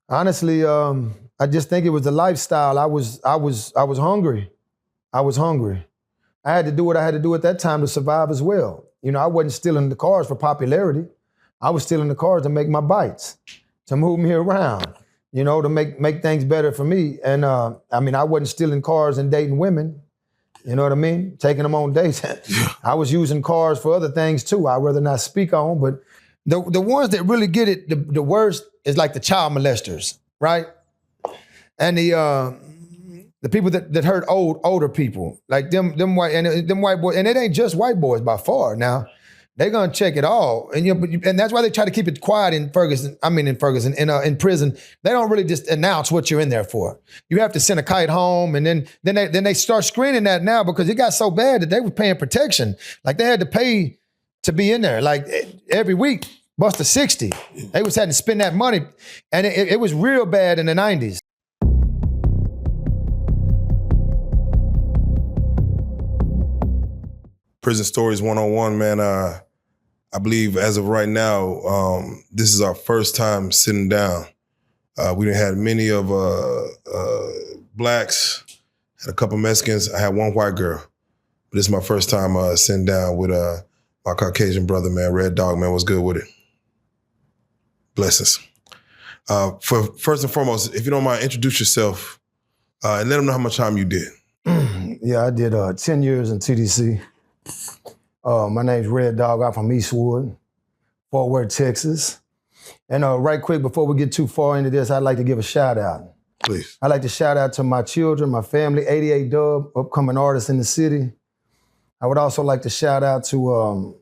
Honestly, I just think it was the lifestyle. I was hungry. I was hungry. I had to do what I had to do at that time to survive as well. You know, I wasn't stealing the cars for popularity. I was stealing the cars to make my bites, to move me around, you know, to make things better for me. And I mean, I wasn't stealing cars and dating women. You know what I mean? Taking them on dates. I was using cars for other things too. I'd rather not speak on, but the ones that really get it the worst is like the child molesters, right? And the people that hurt older people, like them white boys, and it ain't just white boys by far. Now they're gonna check it all, and and that's why they try to keep it quiet in Ferguson. In prison, they don't really just announce what you're in there for. You have to send a kite home, and then they start screening that now because it got so bad that they were paying protection. Like they had to pay to be in there, like every week, bust a 60. They was having to spend that money, and it was real bad in the 90s. Prison Stories 101, man. I believe as of right now, this is our first time sitting down. We done had many of blacks, had a couple Mexicans. I had one white girl. But this is my first time sitting down with my Caucasian brother, man. Red Dawg, man. What's good with it? Blessings. For first and foremost, if you don't mind, introduce yourself and let them know how much time you did. Yeah, I did 10 years in TDC. My name's Red Dawg. I'm from Eastwood, Fort Worth, Texas. And right quick, before we get too far into this, I'd like to give a shout out. Please. I'd like to shout out to my children, my family, 88 Dub, upcoming artists in the city. I would also like to shout out to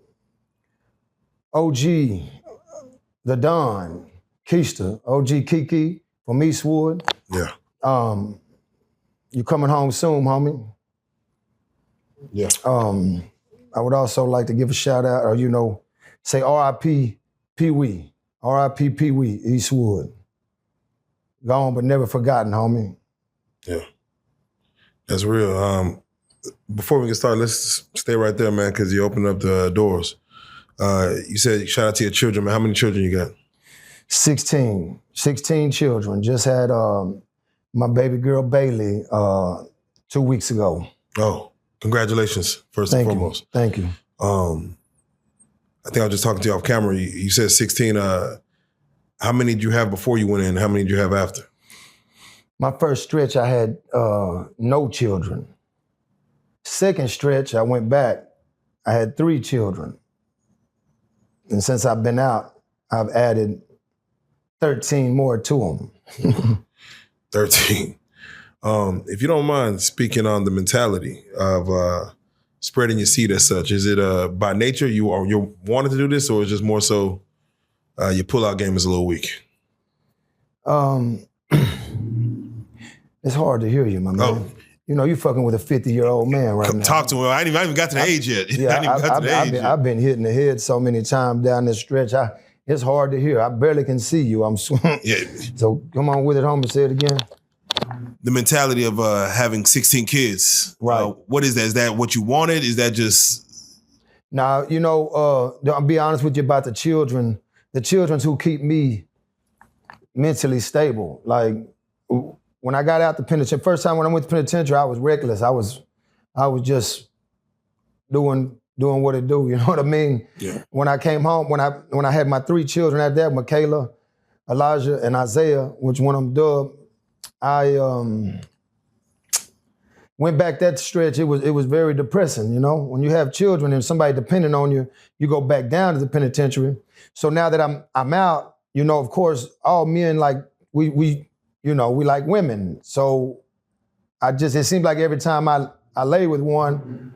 OG, the Don, Keista, OG Kiki from Eastwood. Yeah. You coming home soon, homie. Yeah. I would also like to give a shout out, or say R.I.P. Pee Wee. R.I.P. Pee Wee, Eastwood. Gone but never forgotten, homie. Yeah. That's real. Before we get started, let's stay right there, man, because you opened up the doors. You said shout out to your children, man. How many children you got? 16 children. Just had my baby girl, Bailey, 2 weeks ago. Oh. Congratulations, first and foremost. Thank you. I think I was just talking to you off camera. You said 16. How many did you have before you went in? How many did you have after? My first stretch, I had no children. Second stretch, I went back. I had 3 children. And since I've been out, I've added 13 more to them. 13. If you don't mind speaking on the mentality of spreading your seed as such, is it by nature you wanted to do this, or is it just more so your pullout game is a little weak? It's hard to hear you, my man. Oh. You fucking with a 50-year-old man right now. Talk to him. I ain't even got to the age yet. Yeah, I've been hitting the head so many times down this stretch. It's hard to hear. I barely can see you. I'm yeah. So come on with it, homie. Say it again. The mentality of having 16 kids. Right. What is that? Is that what you wanted? Is that just... Now, I'll be honest with you about the children. The children who keep me mentally stable. Like, when I got out the penitentiary, first time when I went to penitentiary, I was reckless. I was just doing what it do, you know what I mean? Yeah. When I came home, when I had my 3 children out there, Michaela, Elijah, and Isaiah, which one of them Dub, I went back that stretch. It was very depressing, When you have children and somebody depending on you, you go back down to the penitentiary. So now that I'm out, of course, all men we like women. So it seems like every time I lay with one,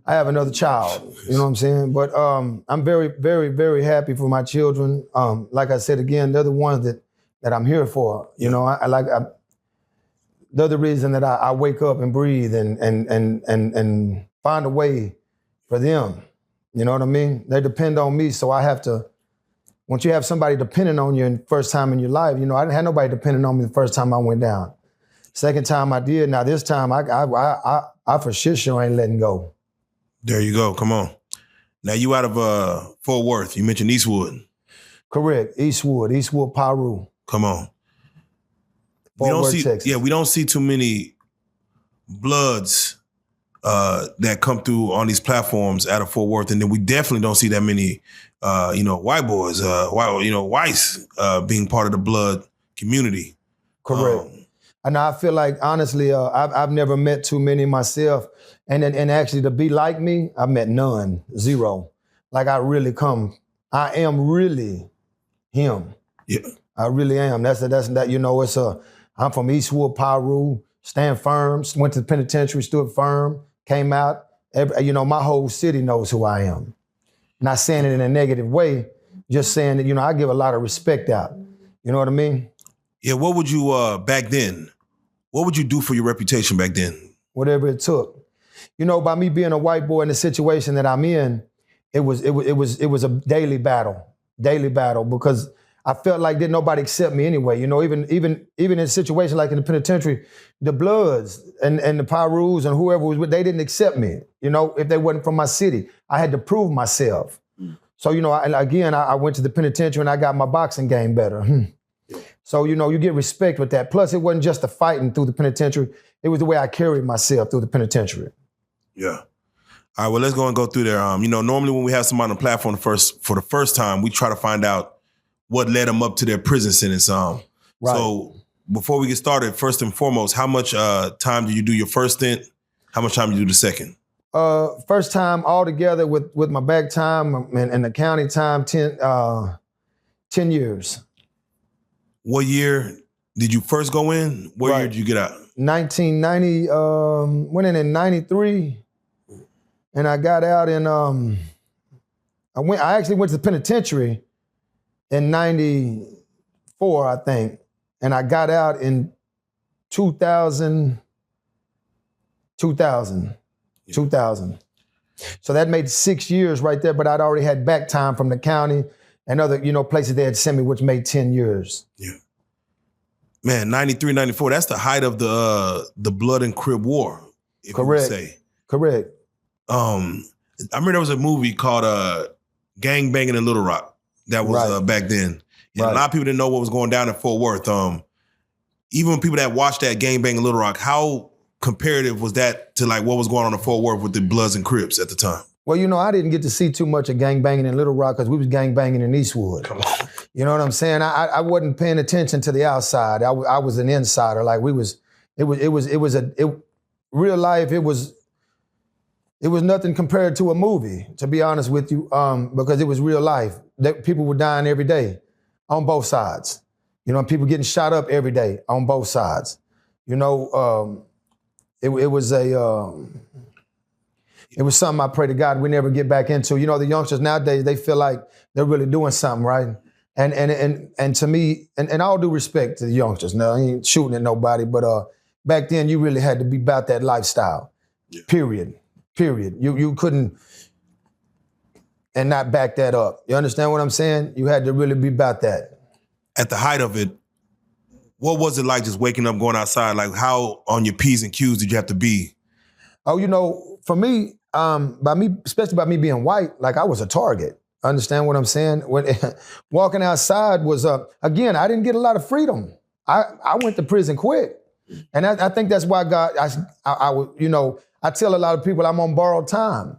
I have another child. You know what I'm saying? But I'm very, very, very happy for my children. Like I said again, they're the ones that I'm here for. They're the reason that I wake up and breathe and find a way for them. You know what I mean? They depend on me, so I have to. Once you have somebody depending on you in the first time in your life, I didn't have nobody depending on me the first time I went down. Second time I did. Now this time I for sure ain't letting go. There you go. Come on. Now you out of Fort Worth. You mentioned Eastwood. Correct. Eastwood, Paru. Come on. Fort Worth, Texas. Yeah, we don't see too many Bloods that come through on these platforms out of Fort Worth, and then we definitely don't see that many, white boys, whites being part of the Blood community. Correct. And I feel like, honestly, I've never met too many myself. And actually to be like me, I've met none, zero. Like I am really him. Yeah. I really am. That's that, I'm from Eastwood, Piru, stand firm, went to the penitentiary, stood firm, came out. My whole city knows who I am. Not saying it in a negative way, just saying that, I give a lot of respect out. You know what I mean? Yeah, what would you, back then, what would you do for your reputation back then? Whatever it took. By me being a white boy in the situation that I'm in, it was a daily battle, because I felt like didn't nobody accept me anyway. Even in a situation like in the penitentiary, the Bloods and the Pirus and whoever was with, they didn't accept me. If they wasn't from my city, I had to prove myself. So I went to the penitentiary and I got my boxing game better. So you get respect with that. Plus, it wasn't just the fighting through the penitentiary; it was the way I carried myself through the penitentiary. Yeah. All right, well, let's go through there. Normally when we have somebody on the platform for the first time, we try to find out what led them up to their prison sentence. Right. So before we get started, first and foremost, how much time did you do your first stint? How much time did you do the second? First time altogether with my back time and the county time, 10 years. What year did you first go in? What year did you get out? 1990, went in 93. And I got out in, I actually went to the penitentiary in 94, I think. And I got out in 2000. So that made 6 years right there, but I'd already had back time from the county and other, places they had sent me, which made 10 years. Yeah. Man, 93, 94, that's the height of the Blood and Crip War, if Correct. you would say. Correct. I remember there was a movie called Gang Banging in Little Rock that was back then. And a lot of people didn't know what was going down in Fort Worth. Even people that watched that Gang Banging in Little Rock, how comparative was that to like what was going on in Fort Worth with the Bloods and Crips at the time? Well, I didn't get to see too much of gang banging in Little Rock because we was gang banging in Eastwood. Come on. You know what I'm saying? I wasn't paying attention to the outside. I was an insider. Like real life. It was nothing compared to a movie, to be honest with you, because it was real life. People were dying every day on both sides. People getting shot up every day on both sides. It was something I pray to God we never get back into. The youngsters nowadays, they feel like they're really doing something, right? And to me, and all due respect to the youngsters, now I ain't shooting at nobody, but back then you really had to be about that lifestyle, period. You couldn't and not back that up. You understand what I'm saying? You had to really be about that. At the height of it, what was it like just waking up, going outside? Like how on your P's and Q's did you have to be? Oh, for me, especially by me being white, like I was a target. Understand what I'm saying? When walking outside was, again, I didn't get a lot of freedom. I went to prison quick. And I think that's why God, I tell a lot of people I'm on borrowed time.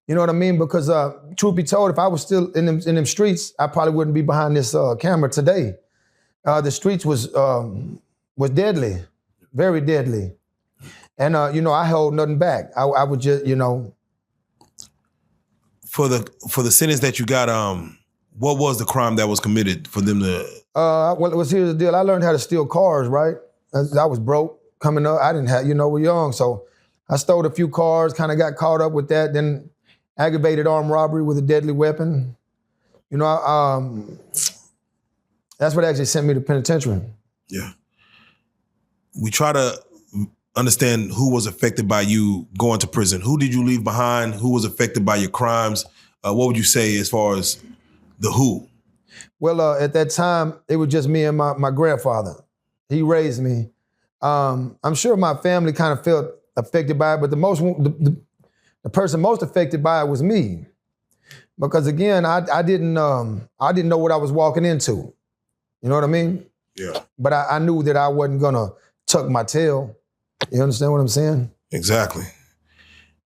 You know what I mean? Because truth be told, if I was still in them streets, I probably wouldn't be behind this camera today. The streets was deadly, very deadly. And, I held nothing back. I would just, For the sentence that you got, what was the crime that was committed for them to? Here's the deal. I learned how to steal cars, right? I was broke coming up. I didn't have, we're young. So I stole a few cars, kind of got caught up with that. Then aggravated armed robbery with a deadly weapon. That's what actually sent me to penitentiary. Yeah. We try to understand who was affected by you going to prison. Who did you leave behind? Who was affected by your crimes? What would you say as far as the who? Well, at that time, it was just me and my grandfather. He raised me. I'm sure my family kind of felt affected by it, but the person most affected by it was me. Because again, I didn't know what I was walking into. You know what I mean? Yeah. But I knew that I wasn't gonna tuck my tail. You understand what I'm saying? Exactly.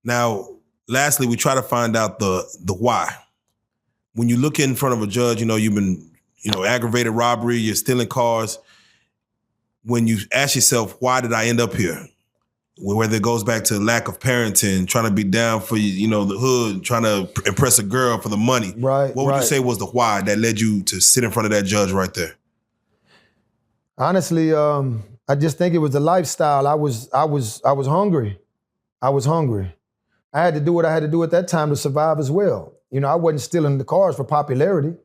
Now, lastly, we try to find out the why. When you look in front of a judge, you've been, aggravated robbery, you're stealing cars. When you ask yourself, why did I end up here? Whether it goes back to lack of parenting, trying to be down for, the hood, trying to impress a girl for the money. Right. What would you say was the why that led you to sit in front of that judge right there? Honestly, I just think it was the lifestyle. I was hungry. I was hungry. I had to do what I had to do at that time to survive as well. I wasn't stealing the cars for popularity.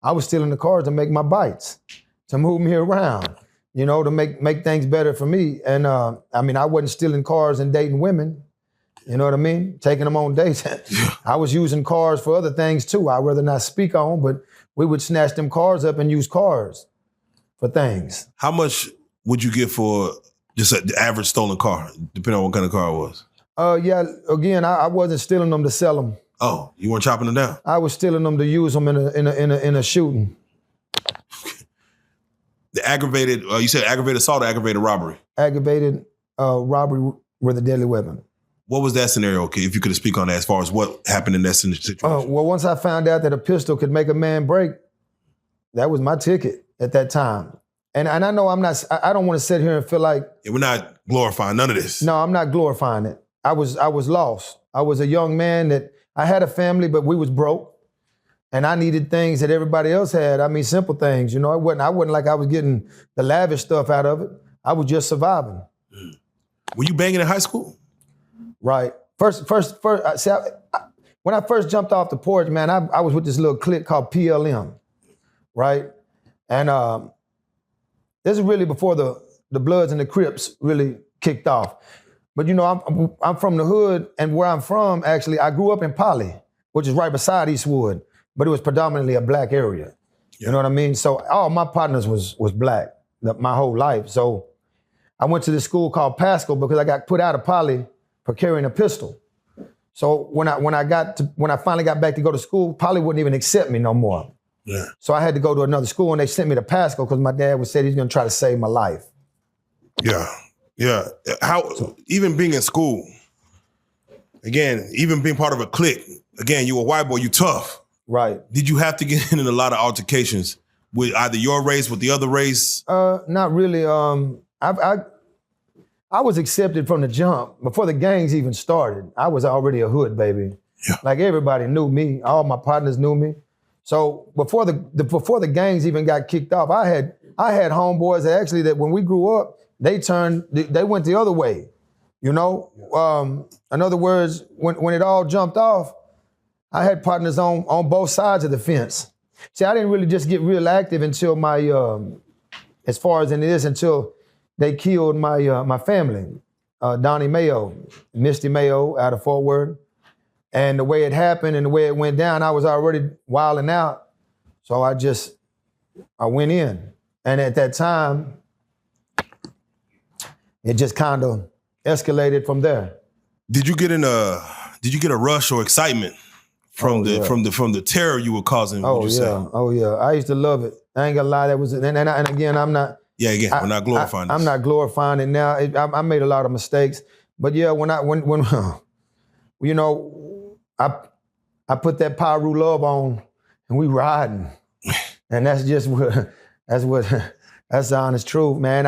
I was stealing the cars to make my bites, to move me around, to make things better for me. And I wasn't stealing cars and dating women. You know what I mean? Taking them on dates. I was using cars for other things too. I'd rather not speak on, but we would snatch them cars up and use cars for things. How much would you get for just the average stolen car, depending on what kind of car it was? Yeah, again, I wasn't stealing them to sell them. Oh, you weren't chopping them down? I was stealing them to use them in a shooting. The aggravated, you said aggravated assault or aggravated robbery? Aggravated robbery with a deadly weapon. What was that scenario, okay, if you could speak on that as far as what happened in that situation? Well, once I found out that a pistol could make a man break, that was my ticket at that time. And I know I don't want to sit here and feel like... Yeah, we're not glorifying none of this. No, I'm not glorifying it. I was lost. I was a young man that, I had a family, but we was broke. And I needed things that everybody else had. Simple things, I wasn't like I was getting the lavish stuff out of it. I was just surviving. Were you banging in high school? Right. First, when I first jumped off the porch, man, I was with this little clique called PLM, right? And this is really before the Bloods and the Crips really kicked off. But I'm from the hood, and where I'm from, actually, I grew up in Poly, which is right beside Eastwood, but it was predominantly a black area. Yeah. You know what I mean? So all my partners was black my whole life. So I went to this school called Pascal because I got put out of Poly for carrying a pistol. So when I finally got back to go to school, Poly wouldn't even accept me no more. Yeah. So I had to go to another school, and they sent me to Pascal because my dad said he's gonna try to save my life. Yeah. Yeah. Even being in school, again, even being part of a clique, again, you a white boy, you tough. Right. Did you have to get in a lot of altercations with either your race, with the other race? Not really. I was accepted from the jump. Before the gangs even started, I was already a hood baby. Yeah. Like everybody knew me. All my partners knew me. So before the gangs even got kicked off, I had homeboys that when we grew up, they went the other way. In other words, when it all jumped off, I had partners on both sides of the fence. See, I didn't really just get real active until until they killed my family, Donnie Mayo, Misty Mayo out of Fort Worth. And the way it happened and the way it went down, I was already wilding out. So I went in. And at that time, it just kind of escalated from there. Did you get a rush or excitement from the terror you were causing? Oh yeah. I used to love it. I ain't gonna lie. That was and again, I'm not. Yeah, again, we're not glorifying this. I'm not glorifying it now. I made a lot of mistakes, but yeah, when I put that Pyru love on, and we riding, and that's the honest truth, man.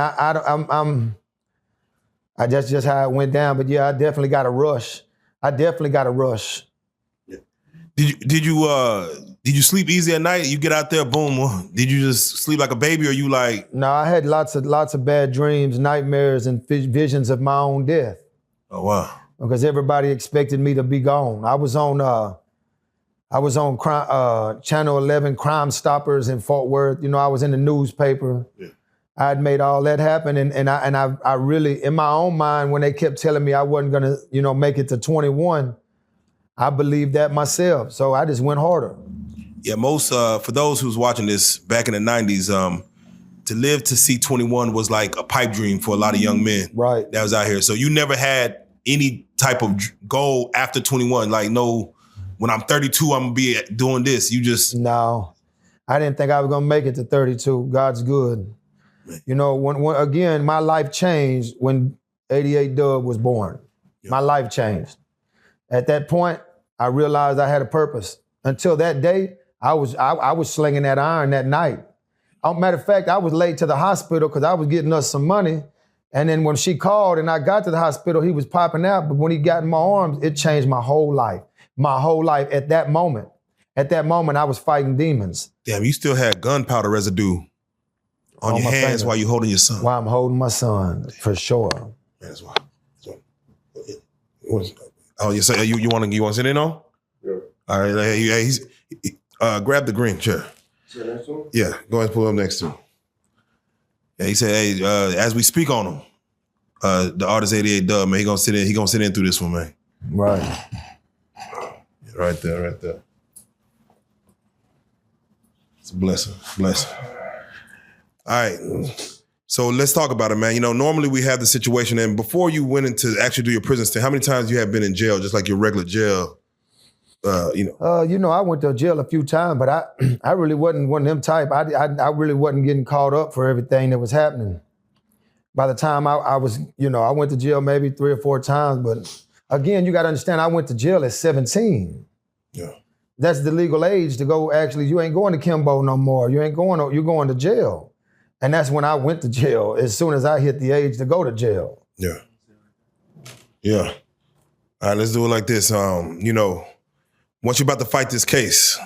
That's just how it went down. But yeah, I definitely got a rush. Did you sleep easy at night? You get out there, boom. Did you just sleep like a baby, or you like? No, I had lots of bad dreams, nightmares, and visions of my own death. Oh wow! Because everybody expected me to be gone. I was on Channel 11 Crime Stoppers in Fort Worth. I was in the newspaper. Yeah. I had made all that happen, and I really, in my own mind, when they kept telling me I wasn't gonna, make it to 21, I believed that myself. So I just went harder. Yeah, most for those who's watching this back in the 90s, to live to see 21 was like a pipe dream for a lot of young men. Right. That was out here. So you never had any type of goal after 21, like no, when I'm 32, I'm gonna be doing this. You just No, I didn't think I was gonna make it to 32. God's good. You know, when again, my life changed when 88 Dawg was born. Yeah. My life changed. At that point, I realized I had a purpose. Until that day, I was slinging that iron that night. Matter of fact, I was late to the hospital because I was getting us some money. And then when she called and I got to the hospital, he was popping out. But when he got in my arms, it changed my whole life. My whole life at that moment. At that moment, I was fighting demons. Damn, you still had gunpowder residue on your hands fingers while you holding your son. While I'm holding my son, for sure. That's why. Oh, you say you want to sit in on? Yeah. All right, he's grab the green chair. Sit next to him? Yeah, go ahead and pull up next to him. Yeah, he said, hey, as we speak on him, the artist 88 Dawg, man, he gonna sit in through this one, man. Right. Right there. It's a blessing. All right. So let's talk about it, man. You know, normally we have the situation, and before you went into actually do your prison stint, how many times you have been in jail, just like your regular jail? I went to jail a few times, but I really wasn't one of them type. I really wasn't getting caught up for everything that was happening. By the time I was, I went to jail maybe 3 or 4 times, but again, you got to understand, I went to jail at 17. Yeah. That's the legal age to go. Actually, you ain't going to Kimbo no more. You're going to jail. And that's when I went to jail, as soon as I hit the age to go to jail. Yeah. All right, let's do it like this. Once you're about to fight this case,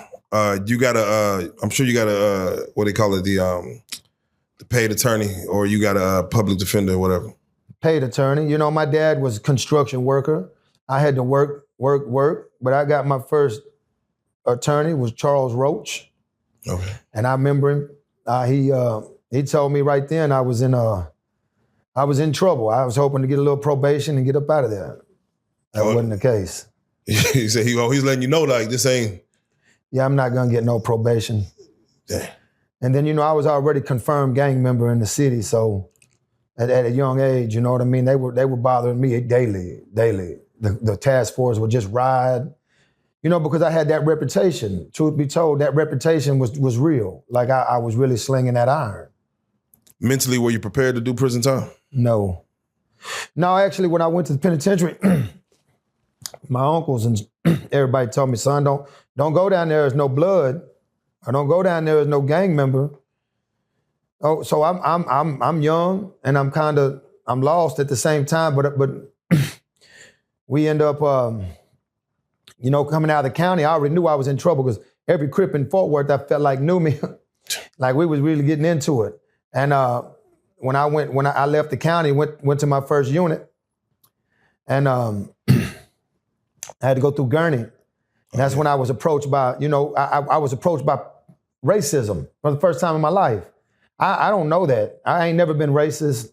you gotta, I'm sure you gotta, what they call it, the paid attorney, or you got a public defender or whatever. Paid attorney. My dad was a construction worker. I had to work, but I got my first attorney was Charles Roach. Okay. And I remember him, he told me right then I was in trouble. I was hoping to get a little probation and get up out of there. That wasn't the case. He said he's letting you know, like, this ain't. Yeah, I'm not gonna get no probation. Damn. And then, I was already confirmed gang member in the city, so at a young age, you know what I mean? They were bothering me daily. The task force would just ride, because I had that reputation. Truth be told, that reputation was real. Like I was really slinging that iron. Mentally, were you prepared to do prison time? No, actually, when I went to the penitentiary, my uncles and everybody told me, son, don't go down there as no blood, or don't go down there as no gang member. Oh, so I'm young and I'm lost at the same time, but we end up coming out of the county. I already knew I was in trouble because every Crip in Fort Worth I felt like knew me, like we was really getting into it. And when I left the county, went to my first unit, and I had to go through Gurney. And that's when I was approached by, I was approached by racism for the first time in my life. I don't know that. I ain't never been racist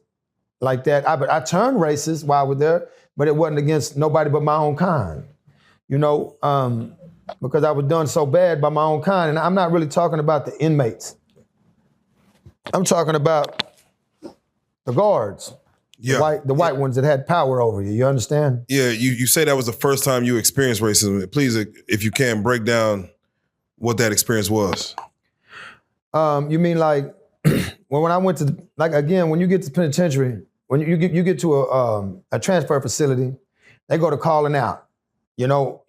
like that. I turned racist while I was there, but it wasn't against nobody but my own kind, because I was done so bad by my own kind. And I'm not really talking about the inmates. I'm talking about the guards, the white ones that had power over you. You understand? Yeah, you say that was the first time you experienced racism. Please, if you can, break down what that experience was. You mean like, well, when I went to, when you get to the penitentiary, when you get to a transfer facility, they go to calling out,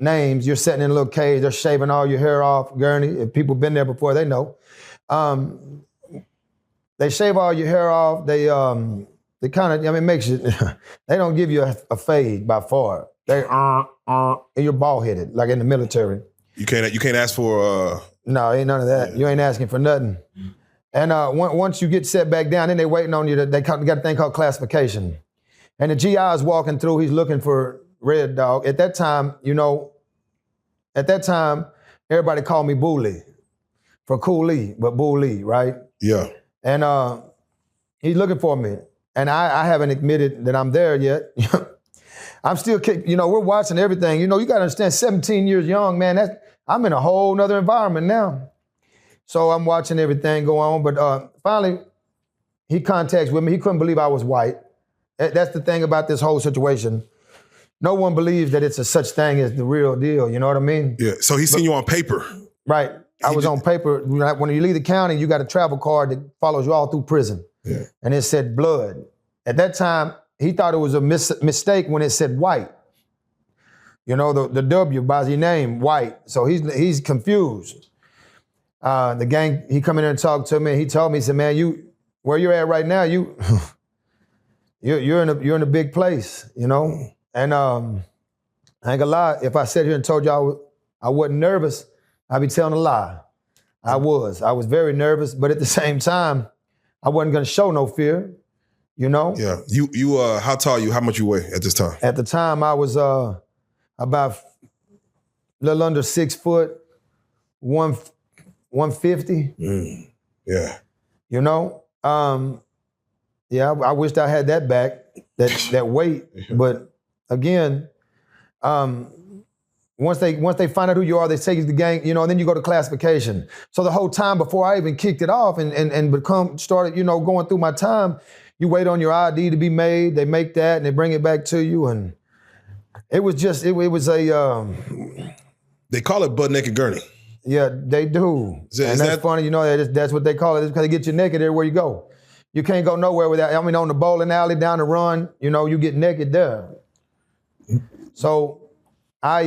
names. You're sitting in a little cage. They're shaving all your hair off, Gurney. If people been there before, they know. They shave all your hair off. They kind of, makes you, they don't give you a fade by far. They, and you're bald headed, like in the military. You can't ask for. No, ain't none of that. Yeah. You ain't asking for nothing. And once you get set back down, then they waiting on you. They got a thing called classification. And the GI is walking through. He's looking for Red Dawg. At that time, everybody called me Boolie for Cooley, but Boolie, right? Yeah. And he's looking for me. And I haven't admitted that I'm there yet. I'm still, we're watching everything. You got to understand, 17 years young, man, I'm in a whole nother environment now. So I'm watching everything go on. But finally, he contacts with me. He couldn't believe I was white. That's the thing about this whole situation. No one believes that it's a such thing as the real deal. You know what I mean? Yeah. So he's seen you on paper. Right. I was on paper. When you leave the county, you got a travel card that follows you all through prison. Yeah. and it said blood. At that time, he thought it was a mistake when it said white. You know, the W by his name, white. So he's confused. The gang, he come in there and talked to me. He told me, he said, man, where you're at right now, you're in a big place, you know? And I ain't gonna lie, if I sat here and told y'all I wasn't nervous, I'd be telling a lie. I was very nervous, but at the same time, I wasn't gonna show no fear, you know? Yeah. You how tall are you? How much you weigh at this time? At the time, I was about a little under 6 foot, 150. Yeah. You know? Yeah, I wished I had that back, that weight. But again, once they find out who you are, they take you to the gang, you know, and then you go to classification. So the whole time before I even kicked it off and started, you know, going through my time, you wait on your ID to be made. They make that and they bring it back to you, and it was just it was a. They call it butt naked gurney. Yeah, they do, and that's funny. You know, that's what they call it. It's because they get you naked everywhere you go. You can't go nowhere without. I mean, on the bowling alley, down the run, you know, you get naked there. So I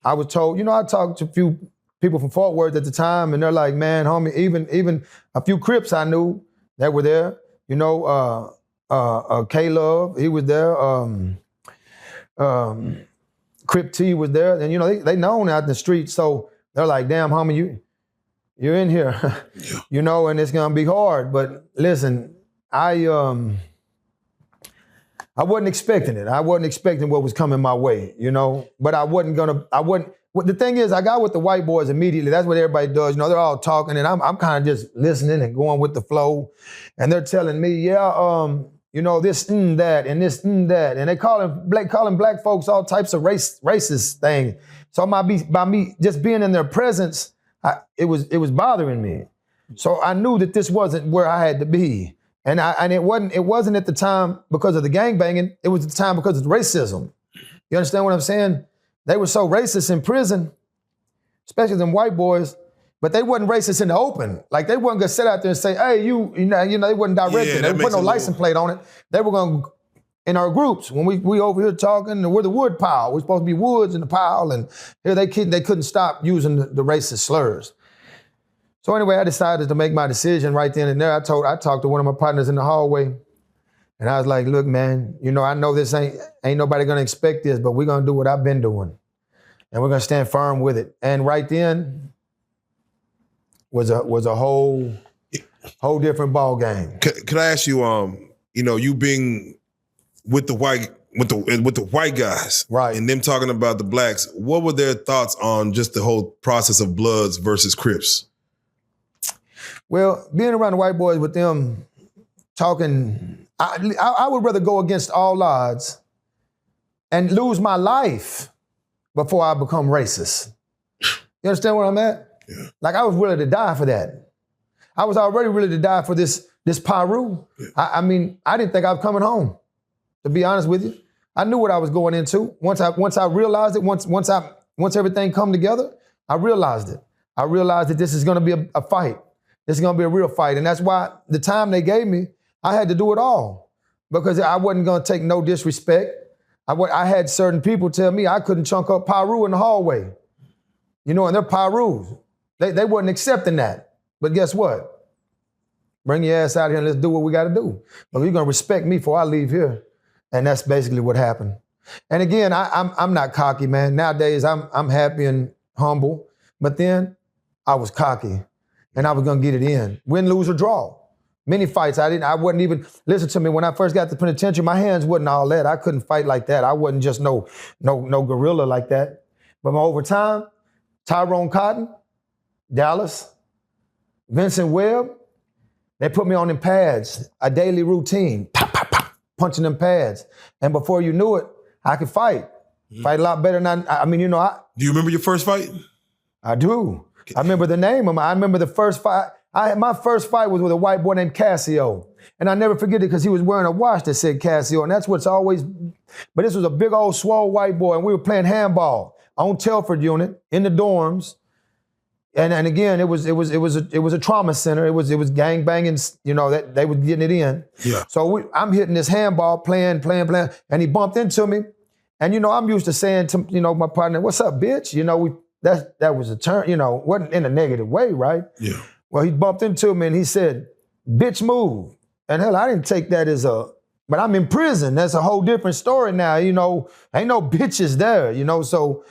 was told, you know, I talked to a few people from Fort Worth at the time, and they're like, man, homie, even a few Crips I knew that were there. You know, K-Love, he was there. Crip T was there, and you know they known out in the street. So they're like, damn, homie, you're in here, you know, and it's gonna be hard. But listen, I wasn't expecting it. I wasn't expecting what was coming my way, you know. But the thing is, I got with the white boys immediately. That's what everybody does. You know, they're all talking, and I'm kind of just listening and going with the flow. And they're telling me, yeah, you know, this and that, and this and that. And they calling black folks all types of racist things. So by me just being in their presence, it was bothering me. So I knew that this wasn't where I had to be. And it wasn't at the time because of the gangbanging. It was at the time because of the racism. You understand what I'm saying? They were so racist in prison, especially them white boys, but they wasn't racist in the open. Like they wasn't gonna sit out there and say, hey, you know, they wasn't directing. They put no license plate on it. They were gonna, in our groups, when we over here talking, we're the wood pile. We're supposed to be woods in the pile, and here they couldn't stop using the racist slurs. So anyway, I decided to make my decision right then and there. I talked to one of my partners in the hallway, and I was like, look, man, you know, I know this ain't nobody gonna expect this, but we're gonna do what I've been doing. And we're gonna stand firm with it. And right then was a whole different ball game. Could I ask you, you know, you being with the white guys, right, and them talking about the blacks, what were their thoughts on just the whole process of Bloods versus Crips? Well, being around the white boys with them talking, I would rather go against all odds and lose my life before I become racist. You understand where I'm at? Yeah. Like I was willing to die for that. I was already willing to die for this Pyru. Yeah. I mean, I didn't think I was coming home, to be honest with you. I knew what I was going into. Once I realized it, once everything come together, I realized it. I realized that this is gonna be a fight. This is gonna be a real fight. And that's why the time they gave me, I had to do it all. Because I wasn't gonna take no disrespect. I had certain people tell me I couldn't chunk up Pyru in the hallway. You know, and they're Pyrus. They wasn't accepting that. But guess what? Bring your ass out here and let's do what we gotta do. But you're gonna respect me before I leave here. And that's basically what happened. And again, I'm not cocky, man. Nowadays, I'm happy and humble. But then I was cocky and I was gonna get it in. Win, lose, or draw. Many fights, I wasn't even, listen to me, when I first got to the penitentiary, my hands wasn't all that. I couldn't fight like that. I wasn't just no gorilla like that. But over time, Tyrone Cotton, Dallas, Vincent Webb, they put me on them pads, a daily routine, pop, pop, pop, punching them pads. And before you knew it, I could fight. Fight a lot better than I mean, you know, Do you remember your first fight? I do. I remember the name of I remember the first fight. My first fight was with a white boy named Casio. And I never forget it because he was wearing a watch that said Casio. And that's what's always, but this was a big old swole white boy and we were playing handball on Telford unit in the dorms. And again, it was a trauma center. It was gang banging, that they were getting it in. Yeah. So I'm hitting this handball, playing, and he bumped into me. And I'm used to saying to my partner, "What's up, bitch?" That was a turn, wasn't in a negative way, right? Yeah. Well, he bumped into me and he said, "Bitch, move." And hell, I didn't take that but I'm in prison. That's a whole different story now. Ain't no bitches there. So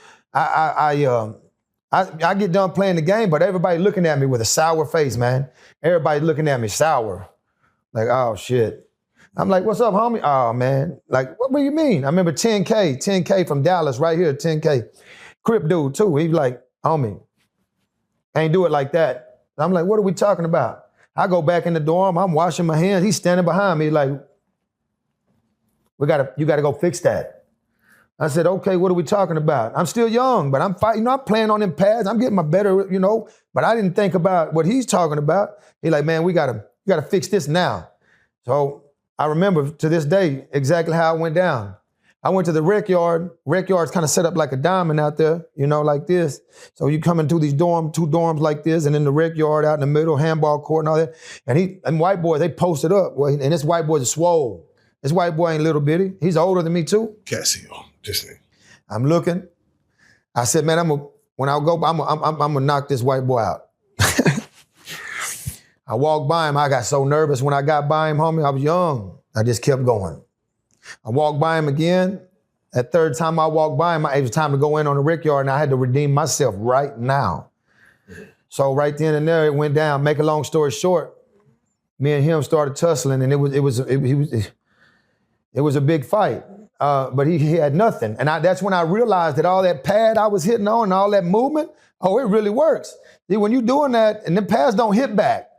I get done playing the game, but everybody looking at me with a sour face, man. Everybody looking at me sour. Like, oh, shit. I'm like, what's up, homie? Oh, man. Like, what do you mean? I remember 10K from Dallas right here, 10K. Crip dude, too. He like, homie, ain't do it like that. I'm like, what are we talking about? I go back in the dorm. I'm washing my hands. He's standing behind me like, you got to go fix that. I said, okay, what are we talking about? I'm still young, but I'm fighting. I'm playing on them pads. I'm getting my better, but I didn't think about what he's talking about. He's like, man, you gotta fix this now. So I remember to this day exactly how it went down. I went to the rec yard. Rec yard's kind of set up like a diamond out there, like this. So you come into these two dorms like this, and in the rec yard out in the middle, handball court and all that. And white boys, they posted up. Well, and this white boy's a swole. This white boy ain't little bitty. He's older than me too. Casio. I'm looking. I said, man, I'm gonna knock this white boy out. I walked by him. I got so nervous when I got by him, homie. I was young. I just kept going. I walked by him again. That third time I walked by him, it was time to go in on the rec yard, and I had to redeem myself right now. So right then and there, it went down. Make a long story short, me and him started tussling, and it was a big fight. But he had nothing. And that's when I realized that all that pad I was hitting on and all that movement, it really works. See, when you're doing that, and the pads don't hit back,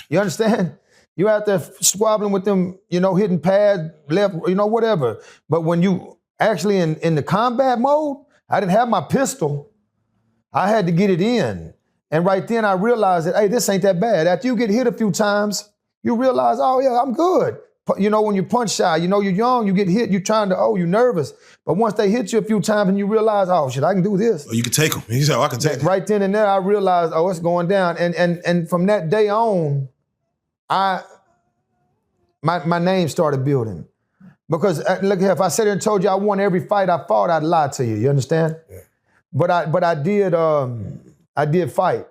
you understand? You out there squabbling with them, hitting pad, left, whatever. But when you actually in the combat mode, I didn't have my pistol. I had to get it in. And right then I realized that, hey, this ain't that bad. After you get hit a few times, you realize, oh yeah, I'm good. When you punch shy, you're young, you get hit, you're nervous. But once they hit you a few times and you realize, oh shit, I can do this. Oh, you can take them. He said, I can take them. Right then and there, I realized, it's going down. And from that day on, my name started building. Because look here, if I sat here and told you I won every fight I fought, I'd lie to you. You understand? Yeah. But I did fight,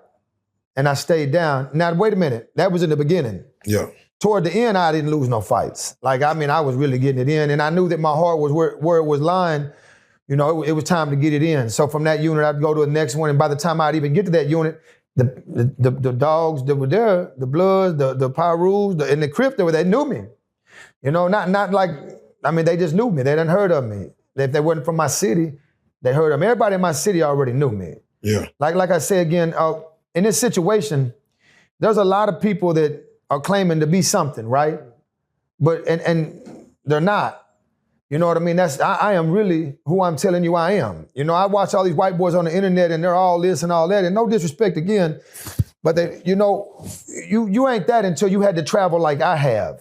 and I stayed down. Now wait a minute, that was in the beginning. Yeah. Toward the end, I didn't lose no fights. I was really getting it in, and I knew that my heart was where it was lying. It was time to get it in. So from that unit, I'd go to the next one, and by the time I'd even get to that unit, the dogs that were there, the Bloods, the Pyrus, and the Crips that were there knew me. Not like, they just knew me. They done heard of me. If they weren't from my city, they heard of me. Everybody in my city already knew me. Yeah. Like I said again, in this situation, there's a lot of people that are claiming to be something, right? But and they're not. You know what I mean? I am really who I'm telling you I am. I watch all these white boys on the internet and they're all this and all that, and no disrespect again, but they, you ain't that until you had to travel like I have.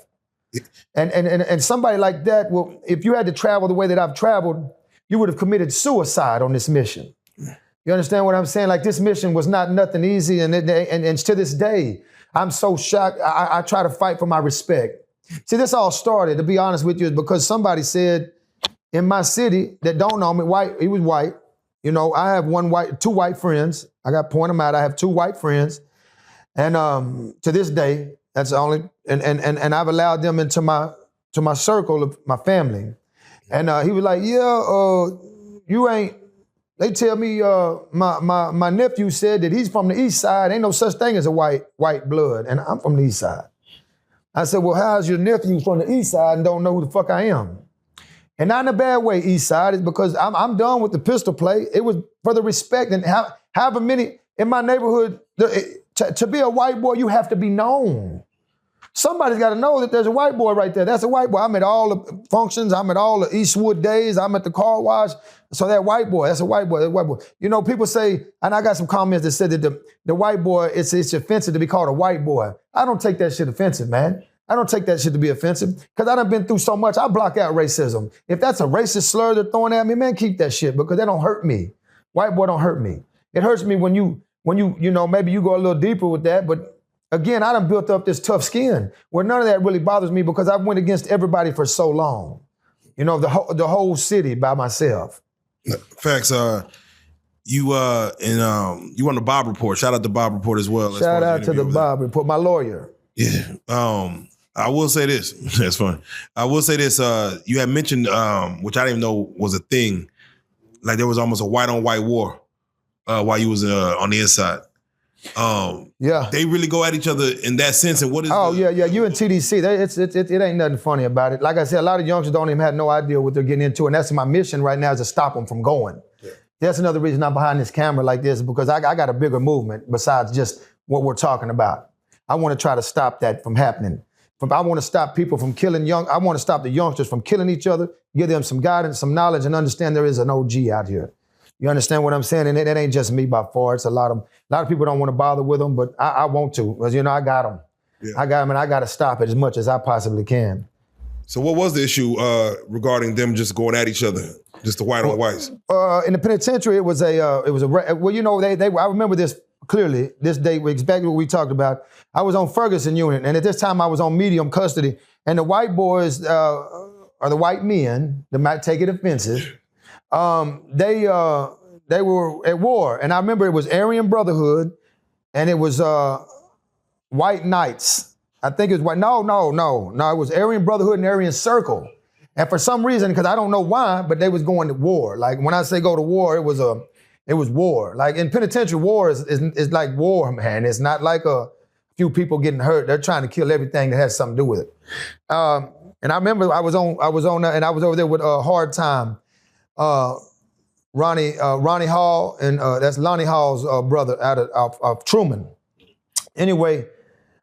And somebody like that, well, if you had to travel the way that I've traveled, you would have committed suicide on this mission. You understand what I'm saying? Like, this mission was not nothing easy, and to this day, I'm so shocked. I try to fight for my respect. See, this all started, to be honest with you, is because somebody said in my city that don't know me, he was white. I have two white friends. I got to point them out. I have two white friends. And to this day, that's the only, and I've allowed them into my circle of my family. And he was like, you ain't, they tell me my nephew said that he's from the east side. Ain't no such thing as a white blood. And I'm from the east side. I said, well, how's your nephew from the east side and don't know who the fuck I am? And not in a bad way, east side, is because I'm done with the pistol play. It was for the respect, and however many in my neighborhood, to be a white boy, you have to be known. Somebody's got to know that there's a white boy right there. That's a white boy. I'm at all the functions. I'm at all the Eastwood days. I'm at the car wash. So that white boy, that's a white boy. That's a white boy. People say, and I got some comments that said that the white boy, it's offensive to be called a white boy. I don't take that shit offensive, man. I don't take that shit to be offensive, because I done been through so much. I block out racism. If that's a racist slur they're throwing at me, man, keep that shit, because that don't hurt me. White boy don't hurt me. It hurts me when you when you know, maybe you go a little deeper with that, but again, I done built up this tough skin where none of that really bothers me because I went against everybody for so long. You know, the whole city by myself. Facts. You on the Bob Report. Shout out to Bob Report as well. Shout out to the Bob Report, my lawyer. Yeah. I will say this. That's funny. I will say this. You had mentioned, which I didn't even know was a thing. Like there was almost a white on white war while you was on the inside. Yeah. They really go at each other in that sense. And what is? Yeah. You and TDC. It ain't nothing funny about it. Like I said, a lot of youngsters don't even have no idea what they're getting into, and that's my mission right now is to stop them from going. Yeah. That's another reason I'm behind this camera like this because I got a bigger movement besides just what we're talking about. I want to try to stop that from happening. I want to stop people from killing I want to stop the youngsters from killing each other, give them some guidance, some knowledge, and understand there is an OG out here. You understand what I'm saying? And it ain't just me by far. It's a lot of people don't want to bother with them, but I want to, because you know I got them. Yeah. I got them, and I got to stop it as much as I possibly can. So what was the issue regarding them just going at each other, just the white on whites? In the penitentiary, it was well, you know, I remember this clearly. This day, exactly what we talked about. I was on Ferguson unit, and at this time I was on medium custody, and the white boys or the white men that might take it offensive. They were at war, and I remember it was Aryan Brotherhood, and it was White Knights. I think it was white. No. It was Aryan Brotherhood and Aryan Circle, and for some reason, because I don't know why, but they was going to war. Like when I say go to war, it was war. Like in penitentiary, war is like war, man. It's not like a few people getting hurt. They're trying to kill everything that has something to do with it. And I remember I was on, and I was over there with Hard Time. Ronnie Hall, and that's Lonnie Hall's brother out of Truman. Anyway,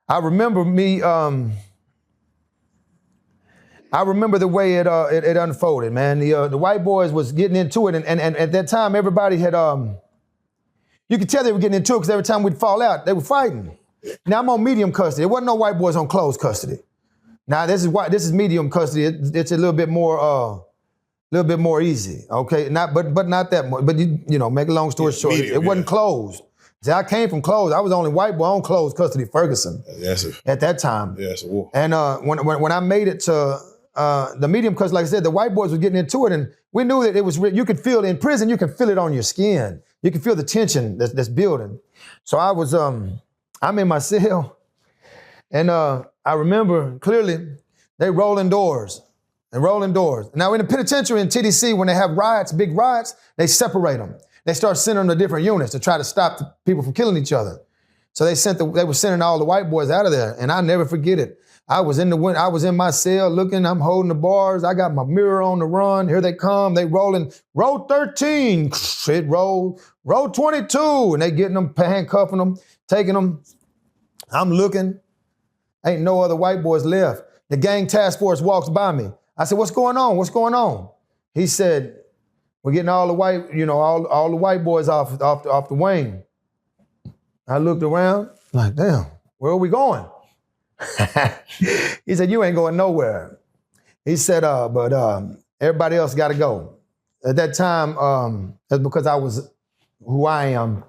I remember I remember the way it unfolded, man. The white boys was getting into it, and at that time everybody had you could tell they were getting into it because every time we'd fall out, they were fighting. Now I'm on medium custody. There wasn't no white boys on closed custody. Now this is medium custody. It's a little bit more easy, okay? But not that much. But you know, make a long story short, medium, it wasn't closed. See, I came from closed. I was the only white boy on closed custody, Ferguson. At that time. Yeah, it's a war. And when I made it to the medium custody, like I said, the white boys were getting into it, and we knew that it was. You could feel in prison. You can feel it on your skin. You can feel the tension that's building. So I was, I'm in my cell, and I remember clearly they rolling doors. And rolling doors. Now in the penitentiary in TDC, when they have riots, big riots, they separate them. They start sending them to different units to try to stop the people from killing each other. So they were sending all the white boys out of there, and I never forget it. I was in my cell looking. I'm holding the bars. I got my mirror on the run. Here they come. They rolling. Row 13. It roll. Row 22, and they getting them, handcuffing them, taking them. I'm looking. Ain't no other white boys left. The gang task force walks by me. I said, what's going on? What's going on? He said, we're getting all the white, all the white boys off the wing. I looked around, like, damn, where are we going? He said, you ain't going nowhere. He said, but everybody else got to go. At that time, that's because I was who I am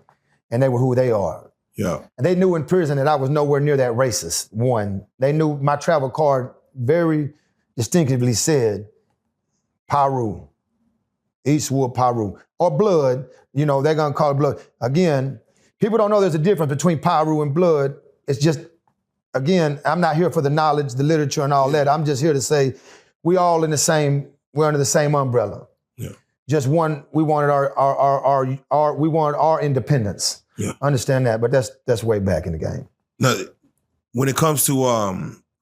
and they were who they are. Yeah. And they knew in prison that I was nowhere near that racist, one. They knew my travel card very distinctively said Paru, Eastwood, Paru, or blood. You know, they're gonna call it blood. Again, people don't know there's a difference between Paru and blood. It's just, again, I'm not here for the knowledge, the literature and all that. I'm just here to say we're under the same umbrella. Yeah. Just one, we wanted our independence. Yeah. Understand that, but that's way back in the game. Now, when it comes to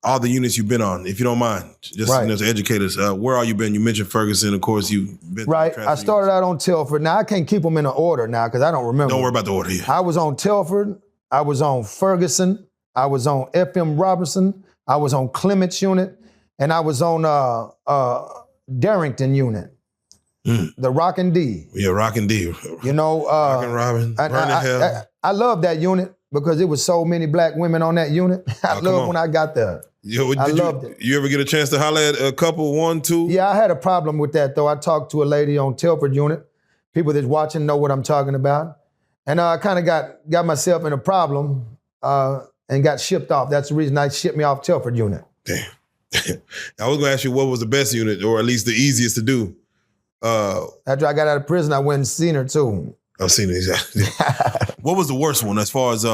all the units you've been on, if you don't mind, just right. To educate us, where are you been? You mentioned Ferguson, of course. You've been right. I started out on Telford. Now I can't keep them in an order now because I don't remember. Don't worry about the order. Yeah. I was on Telford. I was on Ferguson. I was on FM Robertson. I was on Clement's unit, and I was on Darrington unit. The Rockin' D. Yeah, Rockin' D. You know, Rockin' Robin. I love that unit because it was so many black women on that unit. I loved when I got there. I loved it. You ever get a chance to holler at a couple, one, two? Yeah, I had a problem with that though. I talked to a lady on Telford unit. People that's watching know what I'm talking about. And I kind of got myself in a problem and got shipped off. That's the reason I shipped me off Telford unit. Damn. I was going to ask you what was the best unit, or at least the easiest to do. After I got out of prison, I went and seen her too. I've seen it, exactly. What was the worst one as far as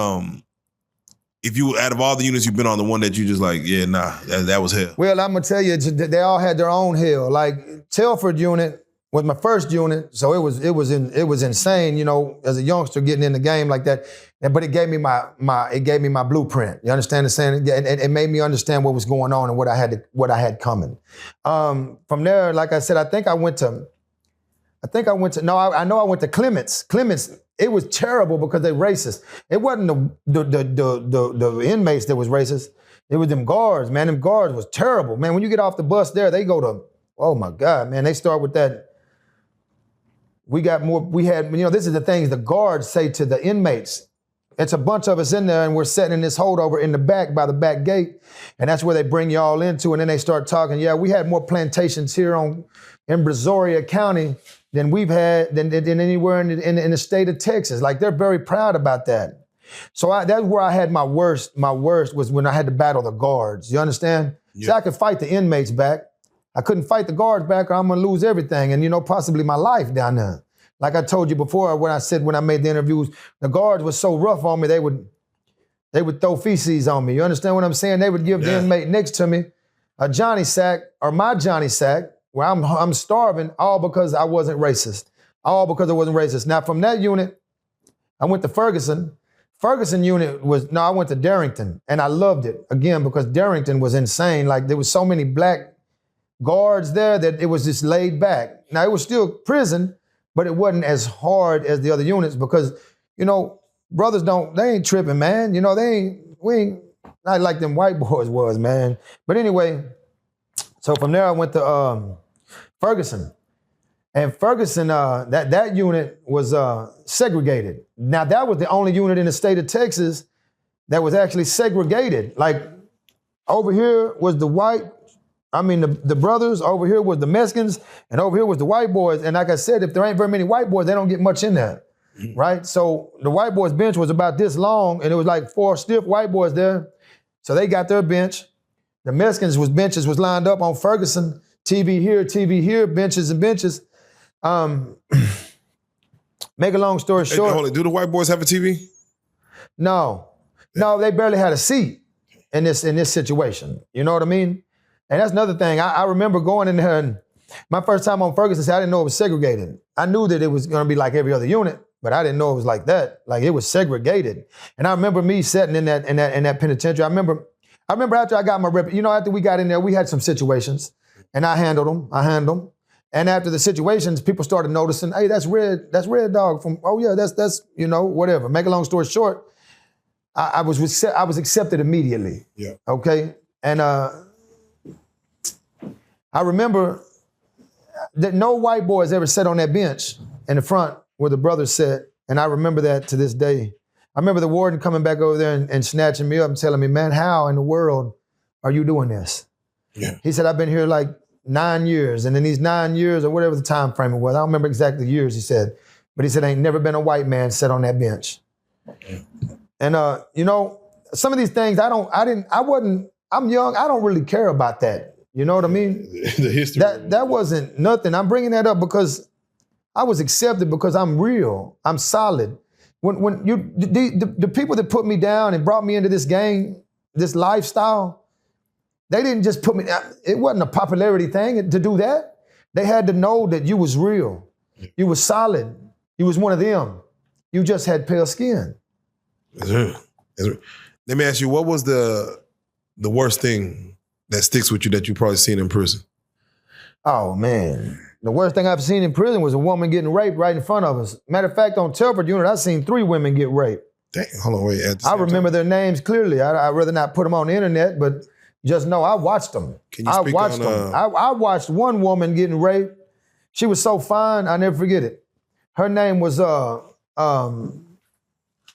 if you, out of all the units you've been on, the one that you just like, yeah, nah, that was hell? Well, I'm gonna tell you, they all had their own hell. Like Telford unit was my first unit, so it was insane, you know, as a youngster getting in the game like that. But it gave me my blueprint. You understand the saying? It made me understand what was going on and what I had coming. From there, like I said, I know I went to Clements. Clements, it was terrible because they racist. It wasn't the inmates that was racist. It was them guards, man. Them guards was terrible. Man, when you get off the bus there, they go to, oh my God, man, they start with that. This is the things the guards say to the inmates. It's a bunch of us in there and we're sitting in this holdover in the back by the back gate. And that's where they bring you all into. And then they start talking. Yeah, we had more plantations here in Brazoria County than we've had than anywhere in the state of Texas. Like, they're very proud about that. So that's where I had my worst was when I had to battle the guards. You understand? Yeah. So I could fight the inmates back. I couldn't fight the guards back or I'm gonna lose everything and, you know, possibly my life down there. Like I told you before when I made the interviews, the guards were so rough on me, they would throw feces on me. You understand what I'm saying? They would give the inmate next to me a Johnny sack or my Johnny sack where I'm starving, all because I wasn't racist. All because I wasn't racist. Now from that unit, I went to Ferguson. Ferguson unit I went to Darrington and I loved it again because Darrington was insane. Like there was so many black guards there that it was just laid back. Now it was still prison, but it wasn't as hard as the other units because, you know, brothers they ain't tripping, man. You know, we ain't not like them white boys was, man. But anyway, so from there I went to Ferguson. And Ferguson, that unit was segregated. Now that was the only unit in the state of Texas that was actually segregated. Like over here was the the brothers, over here was the Mexicans, and over here was the white boys. And like I said, if there ain't very many white boys, they don't get much in there, right? So the white boys' bench was about this long, and it was like 4 stiff white boys there. So they got their bench. The Mexicans' benches was lined up on Ferguson, TV here, benches and benches. Make a long story short. Hold it. Do the white boys have a TV? No, they barely had a seat in this situation. You know what I mean? And that's another thing. I remember going in there and my first time on Ferguson, I didn't know it was segregated. I knew that it was going to be like every other unit, but I didn't know it was like that. Like it was segregated. And I remember me sitting in that penitentiary. I remember after I got my rep, you know, after we got in there, we had some situations and I handled them. And after the situations, people started noticing, hey, that's Red Dawg from, oh yeah, that's, you know, whatever. Make a long story short, I was accepted immediately. Yeah. Okay. And I remember that no white boys ever sat on that bench in the front where the brothers sat. And I remember that to this day. I remember the warden coming back over there and snatching me up and telling me, man, how in the world are you doing this? Yeah. He said, I've been here like 9 years. And in these 9 years or whatever the time frame it was, I don't remember exactly the years he said, but he said, ain't never been a white man sat on that bench. Yeah. And, you know, some of these things I'm young. I don't really care about that. You know what I mean? The history. That wasn't nothing. I'm bringing that up because I was accepted because I'm real. I'm solid. When the people that put me down and brought me into this game, this lifestyle, they didn't just put me down. It wasn't a popularity thing to do that. They had to know that you was real. You was solid. You was one of them. You just had pale skin. That's right. Let me ask you, what was the worst thing that sticks with you that you probably seen in prison? Oh, man. The worst thing I've seen in prison was a woman getting raped right in front of us. Matter of fact, on Telford unit, I've seen 3 women get raped. Dang, hold on, wait. I remember their names clearly. I'd rather not put them on the internet, but just know I watched them. Can you speak on them? I watched one woman getting raped. She was so fine, I'll never forget it. Her name was, not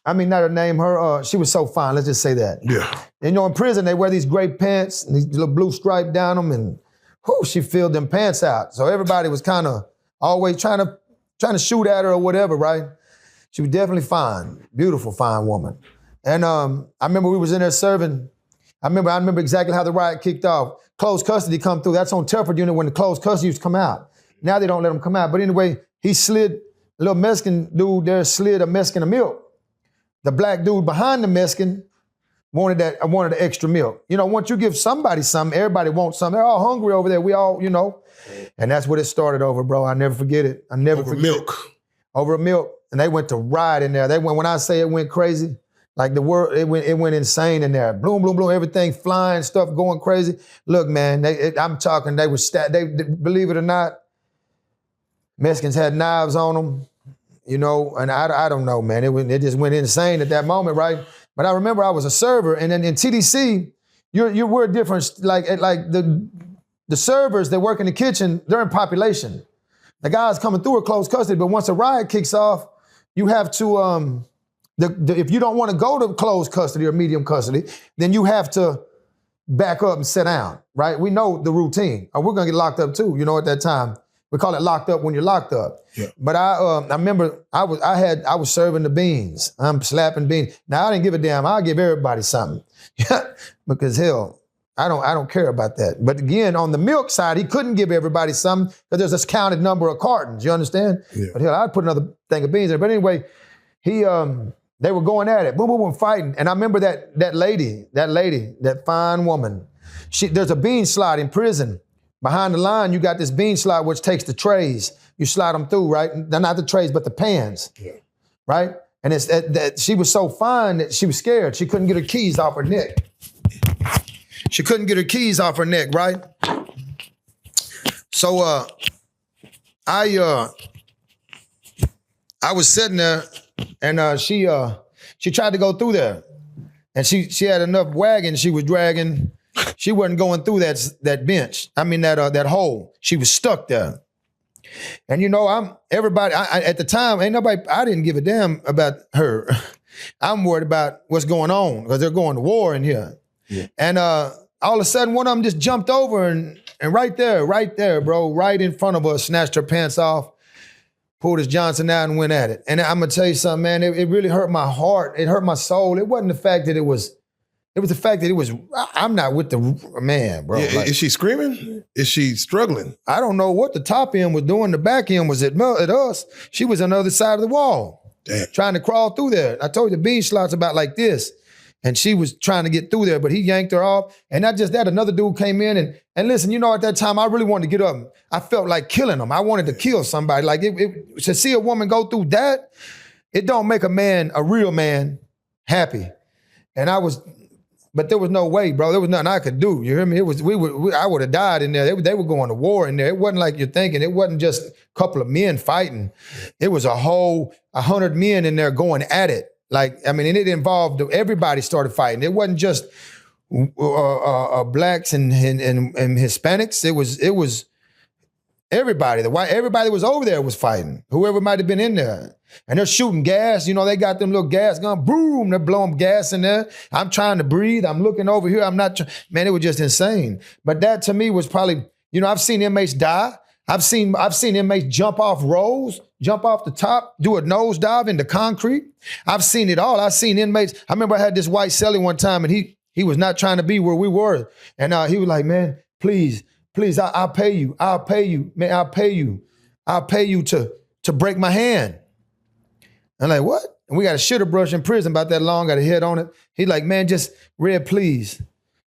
her name, she was so fine, let's just say that. Yeah. You know, in prison, they wear these gray pants and these little blue stripe down them, and she filled them pants out. So everybody was kind of always trying to shoot at her or whatever, right? She was definitely fine, beautiful, fine woman. And I remember we was in there serving. I remember exactly how the riot kicked off. Closed custody come through. That's on Telford unit when the closed custody used to come out. Now they don't let them come out. But anyway, he slid, a little Mexican dude there slid a Mexican of milk. The black dude behind the Mexican wanted the extra milk. You know, once you give somebody something, everybody wants something. They're all hungry over there. We all, you know. And that's what it started over, bro. I never forget it. I never forget milk. Over milk. And they went to riot in there. When I say it went crazy, like the world, it went insane in there. Bloom, bloom, bloom, everything flying, stuff going crazy. Look, man, I'm talking, they believe it or not, Mexicans had knives on them, you know, and I don't know, man. It just went insane at that moment, right? But I remember I was a server, and then in TDC, we're different. Like the servers that work in the kitchen, they're in population. The guys coming through are closed custody, but once a riot kicks off, you have to, if you don't want to go to closed custody or medium custody, then you have to back up and sit down, right? We know the routine. Or we're gonna get locked up too, you know, at that time. We call it locked up when you're locked up. Yeah. But I remember I was serving the beans. I'm slapping beans. Now I didn't give a damn. I'll give everybody something. Because hell, I don't care about that. But again, on the milk side, he couldn't give everybody something because there's this counted number of cartons. You understand? Yeah. But hell, I'd put another thing of beans there. But anyway, they were going at it, boom, boom, boom, fighting. And I remember that lady, that fine woman. There's a bean slot in prison. Behind the line, you got this bean slot which takes the trays. You slide them through, right? Not the trays, but the pans, right? And it's that she was so fine that she was scared. She couldn't get her keys off her neck. She couldn't get her keys off her neck, right? So I was sitting there, and she tried to go through there, and she had enough wagon she was dragging. She wasn't going through that bench. I mean that hole. She was stuck there. And you know, at the time, ain't nobody. I didn't give a damn about her. I'm worried about what's going on because they're going to war in here. Yeah. And all of a sudden, one of them just jumped over and right there, bro, right in front of us, snatched her pants off, pulled his Johnson out and went at it. And I'm gonna tell you something, man. It really hurt my heart. It hurt my soul. It wasn't the fact that it was the fact that I'm not with the man, bro. Yeah, is she screaming? Is she struggling? I don't know what the top end was doing. The back end was at us. She was on the other side of the wall. Damn. Trying to crawl through there. I told you the bean slot's about like this. And she was trying to get through there, but he yanked her off. And not just that, another dude came in and listen, you know, at that time, I really wanted to get up. I felt like killing him. I wanted to kill somebody. Like to see a woman go through that, it don't make a real man, happy. And but there was no way, bro. There was nothing I could do. You hear me? I would have died in there. They were going to war in there. It wasn't like you're thinking. It wasn't just a couple of men fighting. It was a whole 100 men in there going at it. Like, I mean, and it involved, everybody started fighting. It wasn't just blacks and Hispanics. It was everybody. Everybody that was over there was fighting. Whoever might have been in there. And they're shooting gas. You know, they got them little gas guns. Boom, they're blowing gas in there. I'm trying to breathe. I'm looking over here. Man, it was just insane. But that to me was probably, you know, I've seen inmates die. I've seen inmates jump off rows, jump off the top, do a nosedive into concrete. I've seen it all. I've seen inmates. I remember I had this white cellie one time, and he was not trying to be where we were. And he was like, man, please, I'll pay you. I'll pay you. Man, I'll pay you. I'll pay you to break my hand. I'm like, what? And we got a shitter brush in prison about that long, got a head on it. He's like, man, just, Red, please,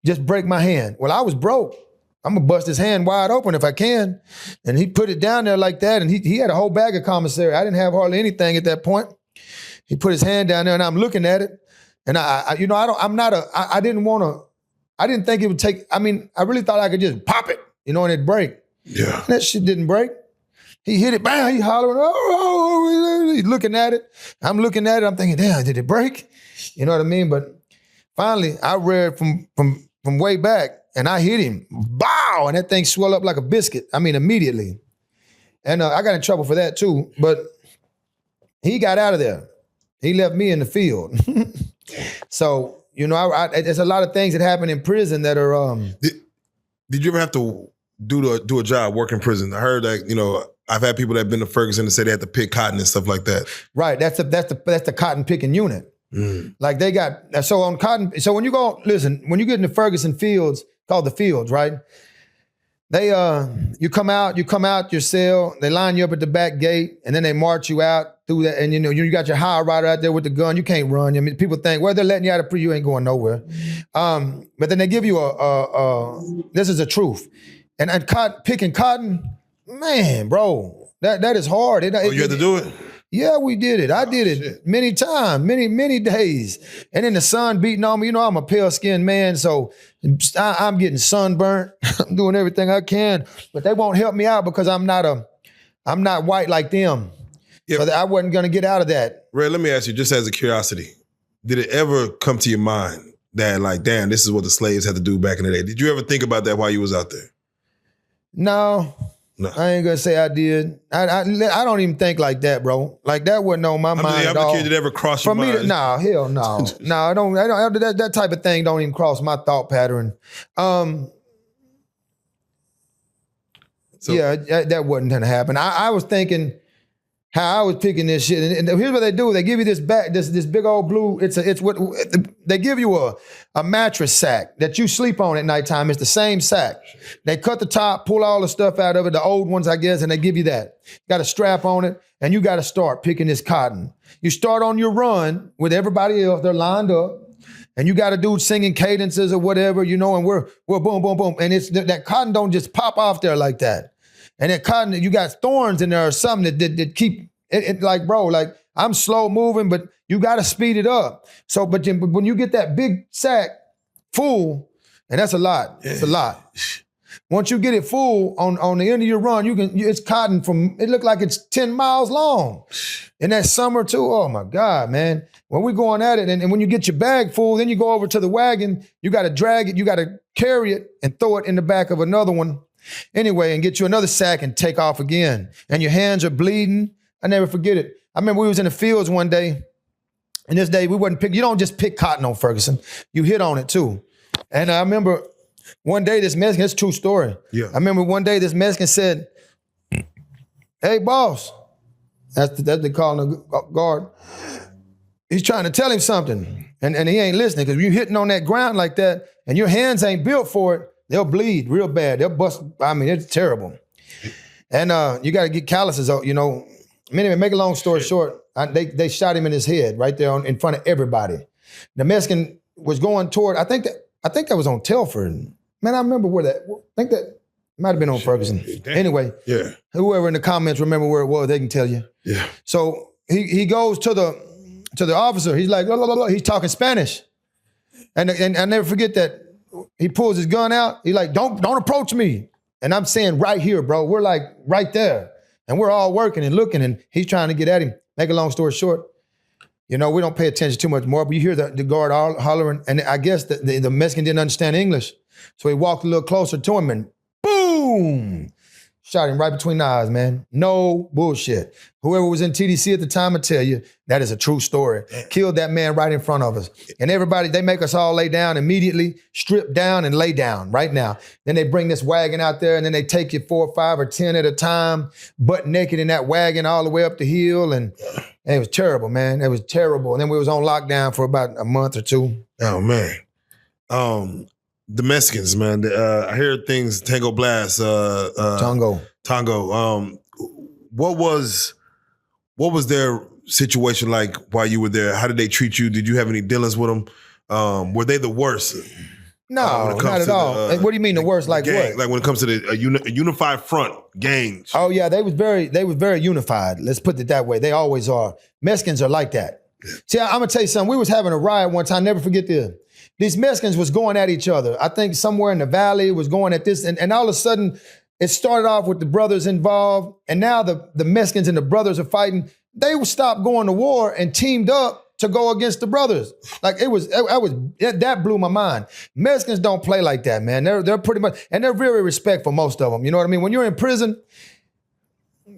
just break my hand. Well, I was broke. I'm gonna bust his hand wide open if I can. And he put it down there like that, and he had a whole bag of commissary. I didn't have hardly anything at that point. He put his hand down there, and I'm looking at it. And I didn't think it would take, I mean, I really thought I could just pop it, you know, and it'd break. Yeah. And that shit didn't break. He hit it, bam, he hollering, oh, he's looking at it. I'm looking at it, I'm thinking, damn, did it break? You know what I mean? But finally, I read from way back, and I hit him, bow, and that thing swelled up like a biscuit. I mean, immediately. And I got in trouble for that too, but he got out of there. He left me in the field. So, you know, there's a lot of things that happen in prison that are... Did you ever have to do a job, work in prison? I heard that, you know, I've had people that have been to Ferguson and say they had to pick cotton and stuff like that. Right. That's the cotton picking unit. Like they got so on cotton. So when you get into Ferguson Fields, called the Fields, right? They you come out your cell, they line you up at the back gate, and then they march you out through that, and you got your high rider out there with the gun. You can't run. I mean, people think, well, they're letting you out of you ain't going nowhere. But then they give you this is the truth. And picking cotton, man, bro, that is hard. You had to do it? Yeah, we did it. I did it many times, many days. And then the sun beating on me. You know, I'm a pale-skinned man, so I'm getting sunburnt. I'm doing everything I can, but they won't help me out because I'm not white like them. Yeah. So I wasn't going to get out of that. Ray, let me ask you, just as a curiosity, did it ever come to your mind that, like, damn, this is what the slaves had to do back in the day? Did you ever think about that while you was out there? No. I ain't gonna say I did. I don't even think like that, bro. Like that wasn't on my mind at all. Did it ever cross your mind? For me, no, hell no. No, I don't that type of thing don't even cross my thought pattern. Yeah, that wasn't gonna happen. I was thinking how I was picking this shit. And here's what they do. They give you this big old blue, it's what they give you a mattress sack that you sleep on at nighttime. It's the same sack. They cut the top, pull all the stuff out of it, the old ones, I guess, and they give you that. You got a strap on it, and you got to start picking this cotton. You start on your run with everybody else, they're lined up, and you got a dude singing cadences or whatever, and we're boom, boom, boom. And it's that cotton don't just pop off there like that. And that cotton, you got thorns in there or something that keep it like, bro, like I'm slow moving, but you got to speed it up. So, but when you get that big sack full, and that's a lot, it's a lot. Once you get it full on the end of your run, it's cotton it looked like it's 10 miles long. In that summer too, oh my God, man. When we're going at it, and when you get your bag full, then you go over to the wagon, you got to drag it, you got to carry it and throw it in the back of another one. Anyway, and get you another sack and take off again. And your hands are bleeding. I never forget it. I remember we was in the fields one day, and this day we wasn't you don't just pick cotton on Ferguson. You hit on it too. And I remember one day this Mexican, it's a true story. Yeah. I remember one day this Mexican said, hey, boss. That's they call him the guard. He's trying to tell him something, and he ain't listening because you hitting on that ground like that and your hands ain't built for it, they'll bleed real bad. They'll bust. I mean, it's terrible. And you got to get calluses out, Anyway, make a long story short, they shot him in his head right there in front of everybody. The Mexican was going toward, I think that was on Telford. Man, I remember where I think that might have been on Ferguson. Damn. Anyway, yeah. Whoever in the comments remember where it was, they can tell you. Yeah. So he goes to the officer. He's like, blah, blah, blah. He's talking Spanish. And I never forget that he pulls his gun out. He's like, don't approach me. And I'm saying right here, bro. We're like right there. And we're all working and looking, and he's trying to get at him. Make a long story short, we don't pay attention too much more, but you hear the guard all hollering, and I guess the Mexican didn't understand English. So he walked a little closer to him and boom, shot him right between the eyes, man. No bullshit. Whoever was in TDC at the time will tell you that is a true story. Killed that man right in front of us. And everybody, they make us all lay down immediately, strip down and lay down right now. Then they bring this wagon out there and then they take you 4 or 5 or 10 at a time, butt naked in that wagon all the way up the hill. And it was terrible, man. It was terrible. And then we was on lockdown for about a month or 2. Oh, man. The Mexicans, man. I hear things, Tango Blast. Tango. What was their situation like while you were there? How did they treat you? Did you have any dealings with them? Were they the worst? No, not at all. What do you mean the worst? Like gang, what? Like when it comes to a unified front, gangs. Oh yeah, they was very unified. Let's put it that way. They always are. Mexicans are like that. See, I'm gonna tell you something. We was having a riot one time. Never forget this. These Mexicans was going at each other. I think somewhere in the valley was going at this, and all of a sudden it started off with the brothers involved, and now the Mexicans and the brothers are fighting. They would stop going to war and teamed up to go against the brothers. Like that blew my mind. Mexicans don't play like that, man. They're pretty much, and they're very respectful, most of them. You know what I mean? When you're in prison,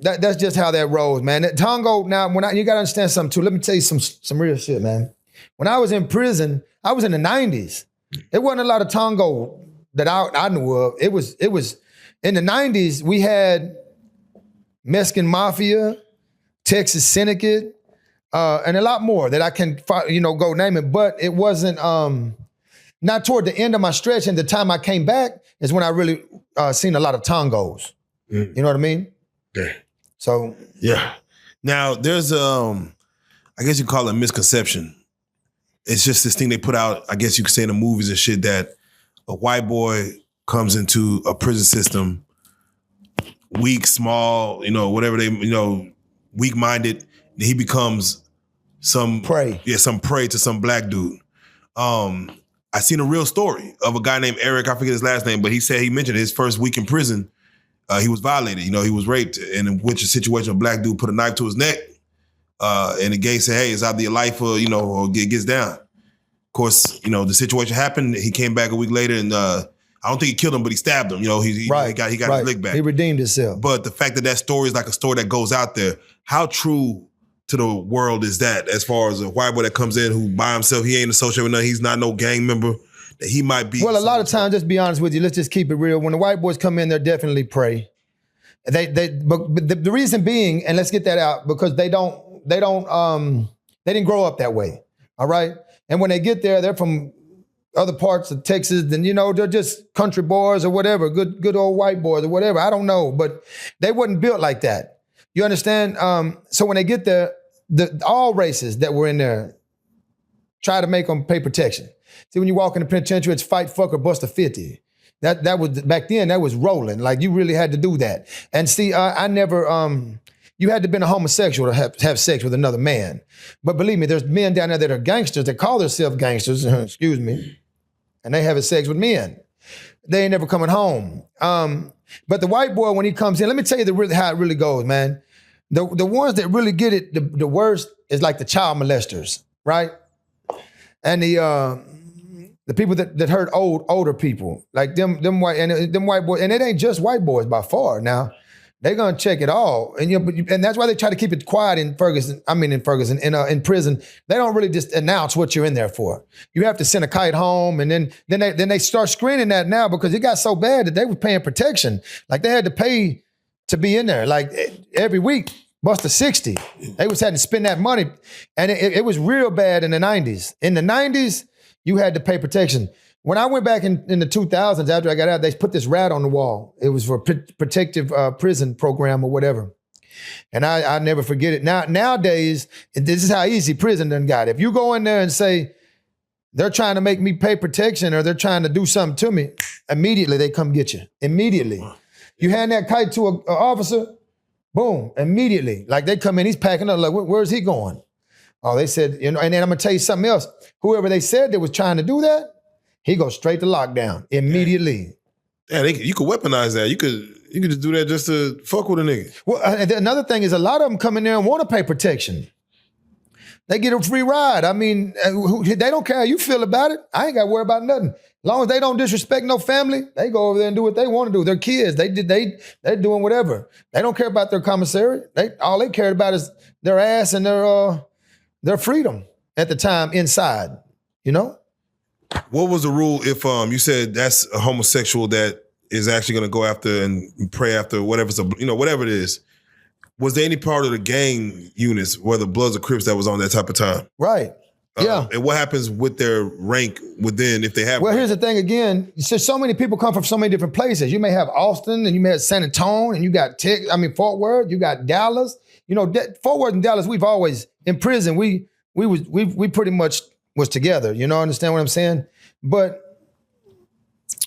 that's just how that rolls, man. Tango, now, you gotta understand something too. Let me tell you some real shit, man. When I was in prison, I was in the 90s. There wasn't a lot of tango that I knew of. It was in the 90s, we had Mexican Mafia, Texas Syndicate, and a lot more that I can, go name it. But it wasn't, not toward the end of my stretch, and the time I came back is when I really seen a lot of tangos. You know what I mean? Yeah. So. Yeah. Now, there's, I guess you call it misconception. It's just this thing they put out, I guess you could say in the movies and shit, that a white boy comes into a prison system, weak, small, whatever they, weak-minded, he becomes some prey. Yeah, some prey to some black dude. I seen a real story of a guy named Eric, I forget his last name, but he mentioned his first week in prison, he was violated. He was raped, and in which a situation, a black dude put a knife to his neck, and the gay said, "Hey, it's either your life or or it gets down." Of course, the situation happened. He came back a week later, and I don't think he killed him, but he stabbed him. He got his lick back. He redeemed himself. But the fact that story is like a story that goes out there, how true to the world is that? As far as a white boy that comes in who by himself, he ain't associated with nothing, he's not no gang member, that he might be. Well, a lot of times, just be honest with you, let's just keep it real. When the white boys come in, they're definitely prey. But the reason being, and let's get that out, because they didn't grow up that way. All right. And when they get there, they're from other parts of Texas, then they're just country boys or whatever, good old white boys or whatever. I don't know, but they wasn't built like that. You understand? So when they get there, all races that were in there try to make them pay protection. See, when you walk in the penitentiary, it's fight, fuck, or bust a 50. That was back then. That was rolling. Like, you really had to do that. And see, I never. You had to have been a homosexual to have sex with another man. But believe me, there's men down there that are gangsters that call themselves gangsters. Excuse me, and they having sex with men. They ain't never coming home. But the white boy, when he comes in, let me tell you how it really goes, man. The ones that really get it the worst is like the child molesters, right? And the people that hurt older people, like them white boys, and it ain't just white boys by far. Now they're gonna check it all, and that's why they try to keep it quiet in Ferguson. In prison, they don't really just announce what you're in there for. You have to send a kite home, and then they start screening that now, because it got so bad that they were paying protection. Like, they had to pay to be in there, like every week. Bust a 60. They was having to spend that money. And it was real bad in the 90s. In the 90s, you had to pay protection. When I went back in the 2000s, after I got out, they put this rat on the wall. It was for a protective prison program or whatever. And I never forget it. Nowadays, this is how easy prison done got. If you go in there and say, they're trying to make me pay protection, or they're trying to do something to me, immediately they come get you. Immediately. You hand that kite to an officer, boom, immediately. Like, they come in, he's packing up, like, where's he going? Oh, they said, and then I'm gonna tell you something else. Whoever they said that was trying to do that, he goes straight to lockdown immediately. Yeah, you could weaponize that. You could just do that just to fuck with a nigga. Well, another thing is, a lot of them come in there and want to pay protection. They get a free ride. I mean, they don't care how you feel about it. I ain't got to worry about nothing. As long as they don't disrespect no family, they go over there and do what they want to do. They're kids. They're doing whatever. They don't care about their commissary. All they cared about is their ass and their freedom at the time inside. What was the rule if you said that's a homosexual that is actually going to go after and pray after whatever it is? Was there any part of the gang units, whether Bloods or Crips, that was on that type of time? Right. Yeah. And what happens with their rank within, if they have? Well, rank? here's the thing again. So many people come from so many different places. You may have Austin, and you may have San Antonio, and you got Fort Worth. You got Dallas. Fort Worth and Dallas. We've always in prison. We pretty much was together. Understand what I'm saying? But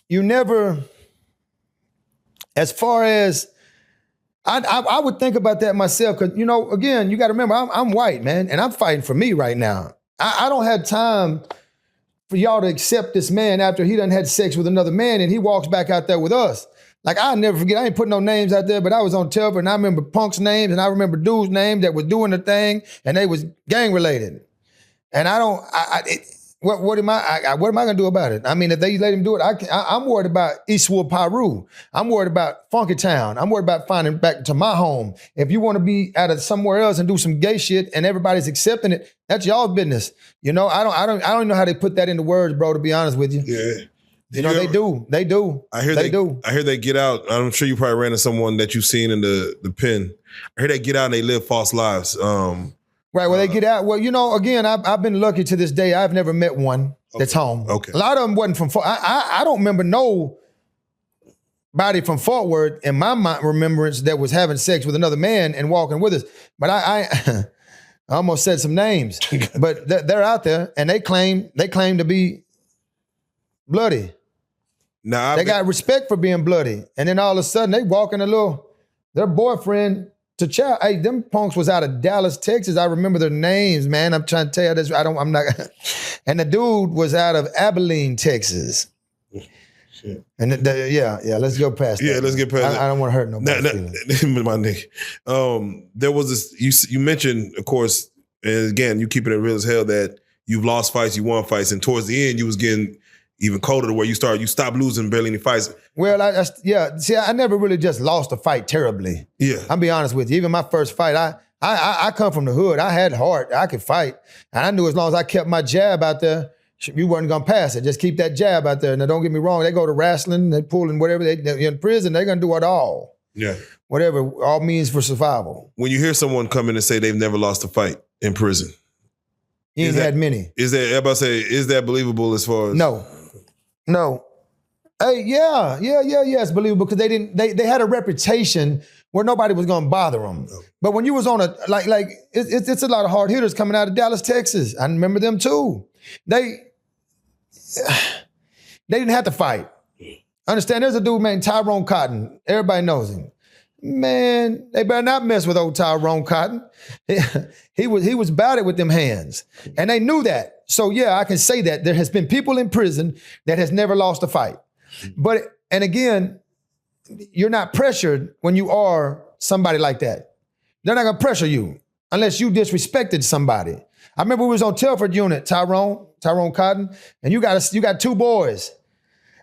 you never, as far as I would think about that myself, because again, you got to remember, I'm white, man, and I'm fighting for me right now. I don't have time for y'all to accept this man after he done had sex with another man and he walks back out there with us. Like, I'll never forget, I ain't putting no names out there, but I was on television and I remember punks' names and I remember dudes' names that was doing the thing and they was gang related. And what am I gonna do about it? I mean, if they let him do it, I'm worried about Eastwood, Peru. I'm worried about Funky Town. I'm worried about finding back to my home. If you want to be out of somewhere else and do some gay shit and everybody's accepting it, that's y'all's business. I don't know how they put that into words, bro, to be honest with you. Yeah. You know, they do. They do. I hear they do. I hear they get out. I'm sure you probably ran into someone that you've seen in the pen. I hear they get out and they live false lives. Right, well, they get out. Well, you know, again, I've been lucky to this day. I've never met one that's home. Okay. A lot of them wasn't from Fort. I don't remember nobody from Fort Worth in my remembrance that was having sex with another man and walking with us. But I almost said some names. But they're out there and they claim to be bloody. Now they got respect for being bloody. And then all of a sudden they walking their boyfriend to child. Hey, them punks was out of Dallas, Texas. I remember their names, man. I'm trying to tell you this. I'm not. And the dude was out of Abilene, Texas. Shit. And let's go past that. Yeah, let's get past that. I don't want to hurt nobody's feelings. My nigga. There was this, you mentioned, of course, and again, you keep it real as hell that you've lost fights, you won fights, and towards the end, you was getting even colder to where you stopped losing barely any fights. Well, I never really just lost a fight terribly. Yeah. I'll be honest with you. Even my first fight, I come from the hood. I had heart. I could fight. And I knew as long as I kept my jab out there, you weren't going to pass it. Just keep that jab out there. Now, don't get me wrong. They go to wrestling, they pulling whatever. They're in prison, they're going to do it all. Yeah. Whatever, all means for survival. When you hear someone come in and say they've never lost a fight in prison. You ain't had many. Is that believable as far as? No. Hey, yeah, it's believable because they had a reputation where nobody was gonna bother them. No. But when you was on it's a lot of hard hitters coming out of Dallas, Texas. I remember them too. They didn't have to fight. Understand, there's a dude named Tyrone Cotton. Everybody knows him. Man, they better not mess with old Tyrone Cotton. He was about it with them hands. And they knew that. So yeah, I can say that there has been people in prison that has never lost a fight. And again, you're not pressured when you are somebody like that. They're not gonna pressure you unless you disrespected somebody. I remember we was on Telford Unit, Tyrone Cotton, and you got two boys.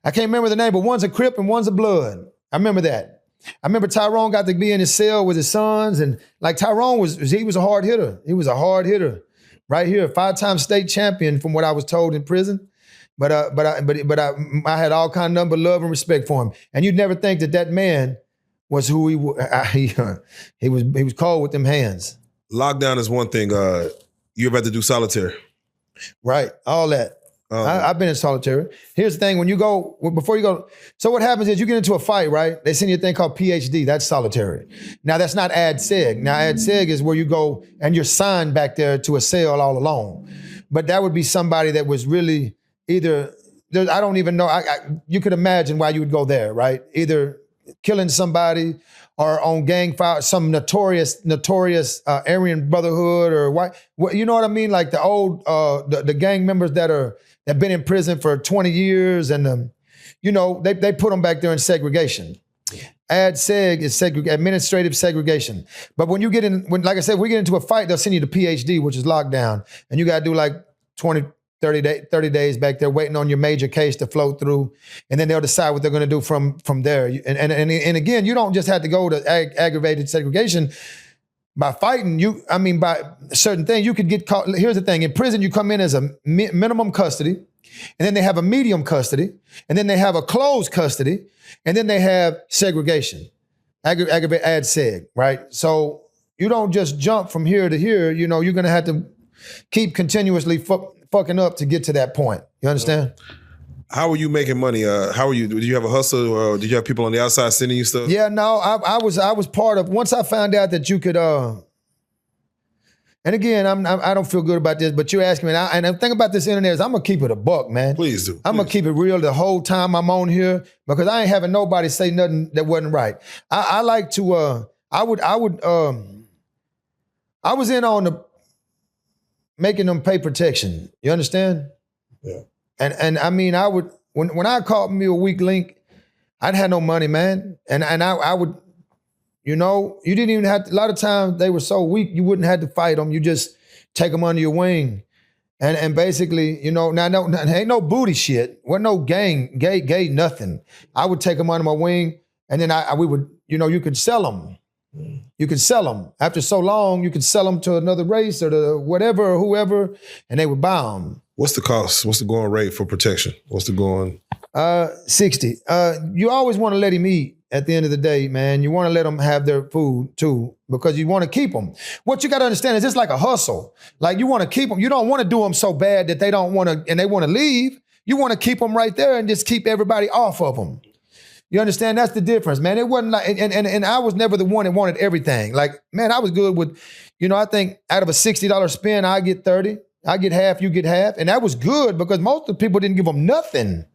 I can't remember the name, but one's a Crip and one's a Blood. I remember that. I remember Tyrone got to be in his cell with his sons, and like Tyrone was a hard hitter. He was a hard hitter, right here, 5-time state champion from what I was told in prison. But I had all kind of nothing but love and respect for him. And you'd never think that man was who he was. He was cold with them hands. Lockdown is one thing. You ever had to do solitary? Right, all that. I've been in solitary. Here's the thing, before you go, so what happens is you get into a fight, right? They send you a thing called PhD, that's solitary. Now that's not ad seg. Now ad seg is where you go and you're signed back there to a cell all alone. But that would be somebody that was really I don't even know, you could imagine why you would go there, right? Either killing somebody or on gang fire, some notorious Aryan Brotherhood or you know what I mean? Like the old, the gang members that have been in prison for 20 years and, they put them back there in segregation. Ad seg is administrative segregation. But when you get like I said, we get into a fight, they'll send you to PhD, which is lockdown. And you got to do like 30 days back there waiting on your major case to flow through. And then they'll decide what they're going to do from there. And again, you don't just have to go to aggravated segregation. By fighting, by certain things, you could get caught. Here's the thing. In prison, you come in as a minimum custody, and then they have a medium custody, and then they have a closed custody, and then they have segregation, ad seg, right? So you don't just jump from here to here. You're going to have to keep continuously fucking up to get to that point. You understand? How were you making money? How were you? Did you have a hustle, or did you have people on the outside sending you stuff? Yeah, no, I was part of. Once I found out that you could, and again, I don't feel good about this, but you're asking me, and the thing about this internet is I'm gonna keep it a buck, man. Please do. I'm gonna keep it real the whole time I'm on here because I ain't having nobody say nothing that wasn't right. I like to. I was in on the making them pay protection. You understand? Yeah. And I mean, I would, when I caught me a weak link, I'd have no money, man. And I would, you didn't even have to, a lot of times they were so weak, you wouldn't have to fight them. You just take them under your wing. And basically, now ain't no booty shit. Wasn't no gay, nothing. I would take them under my wing and then we would, you could sell them. You could sell them. After so long, you could sell them to another race or to whatever or whoever, and they would buy them. What's the cost? What's the going rate for protection? What's the going? 60. You always want to let him eat at the end of the day, man. You want to let them have their food too, because you want to keep them. What you got to understand is it's like a hustle. Like you want to keep them. You don't want to do them so bad that they don't want to, and they want to leave. You want to keep them right there and just keep everybody off of them. You understand? That's the difference, man. It wasn't like, and I was never the one that wanted everything. Like, man, I was good with, I think out of a $60 spend, I get 30. I get half, you get half. And that was good because most of the people didn't give them nothing.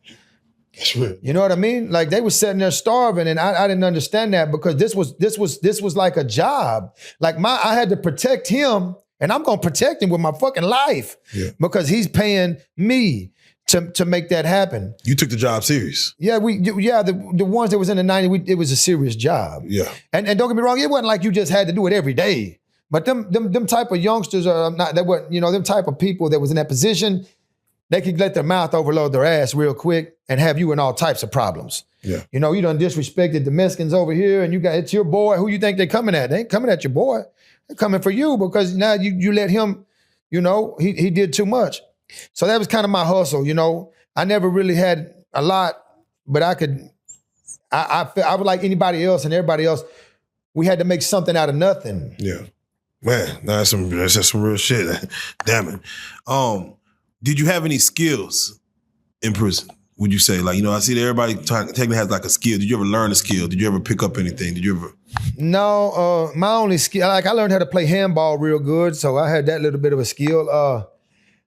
That's right. You know what I mean? Like they were sitting there starving, and I didn't understand that because this was like a job. Like I had to protect him, and I'm gonna protect him with my fucking life because he's paying me to make that happen. You took the job serious. Yeah, the ones that was in the 90s, it was a serious job. Yeah. And don't get me wrong, it wasn't like you just had to do it every day. But them type of youngsters are not, they weren't, them type of people that was in that position, they could let their mouth overload their ass real quick and have you in all types of problems. Yeah. You done disrespected the Mexicans over here, and it's your boy. Who you think they coming at? They ain't coming at your boy. They're coming for you because now you let him, he did too much. So that was kind of my hustle, I never really had a lot, but I was like anybody else and everybody else. We had to make something out of nothing. Yeah. Man, that's just some real shit. Damn it. Did you have any skills in prison? Would you say, I see that everybody technically has like a skill. Did you ever learn a skill? Did you ever pick up anything? Did you ever? No, my only skill, I learned how to play handball real good, so I had that little bit of a skill.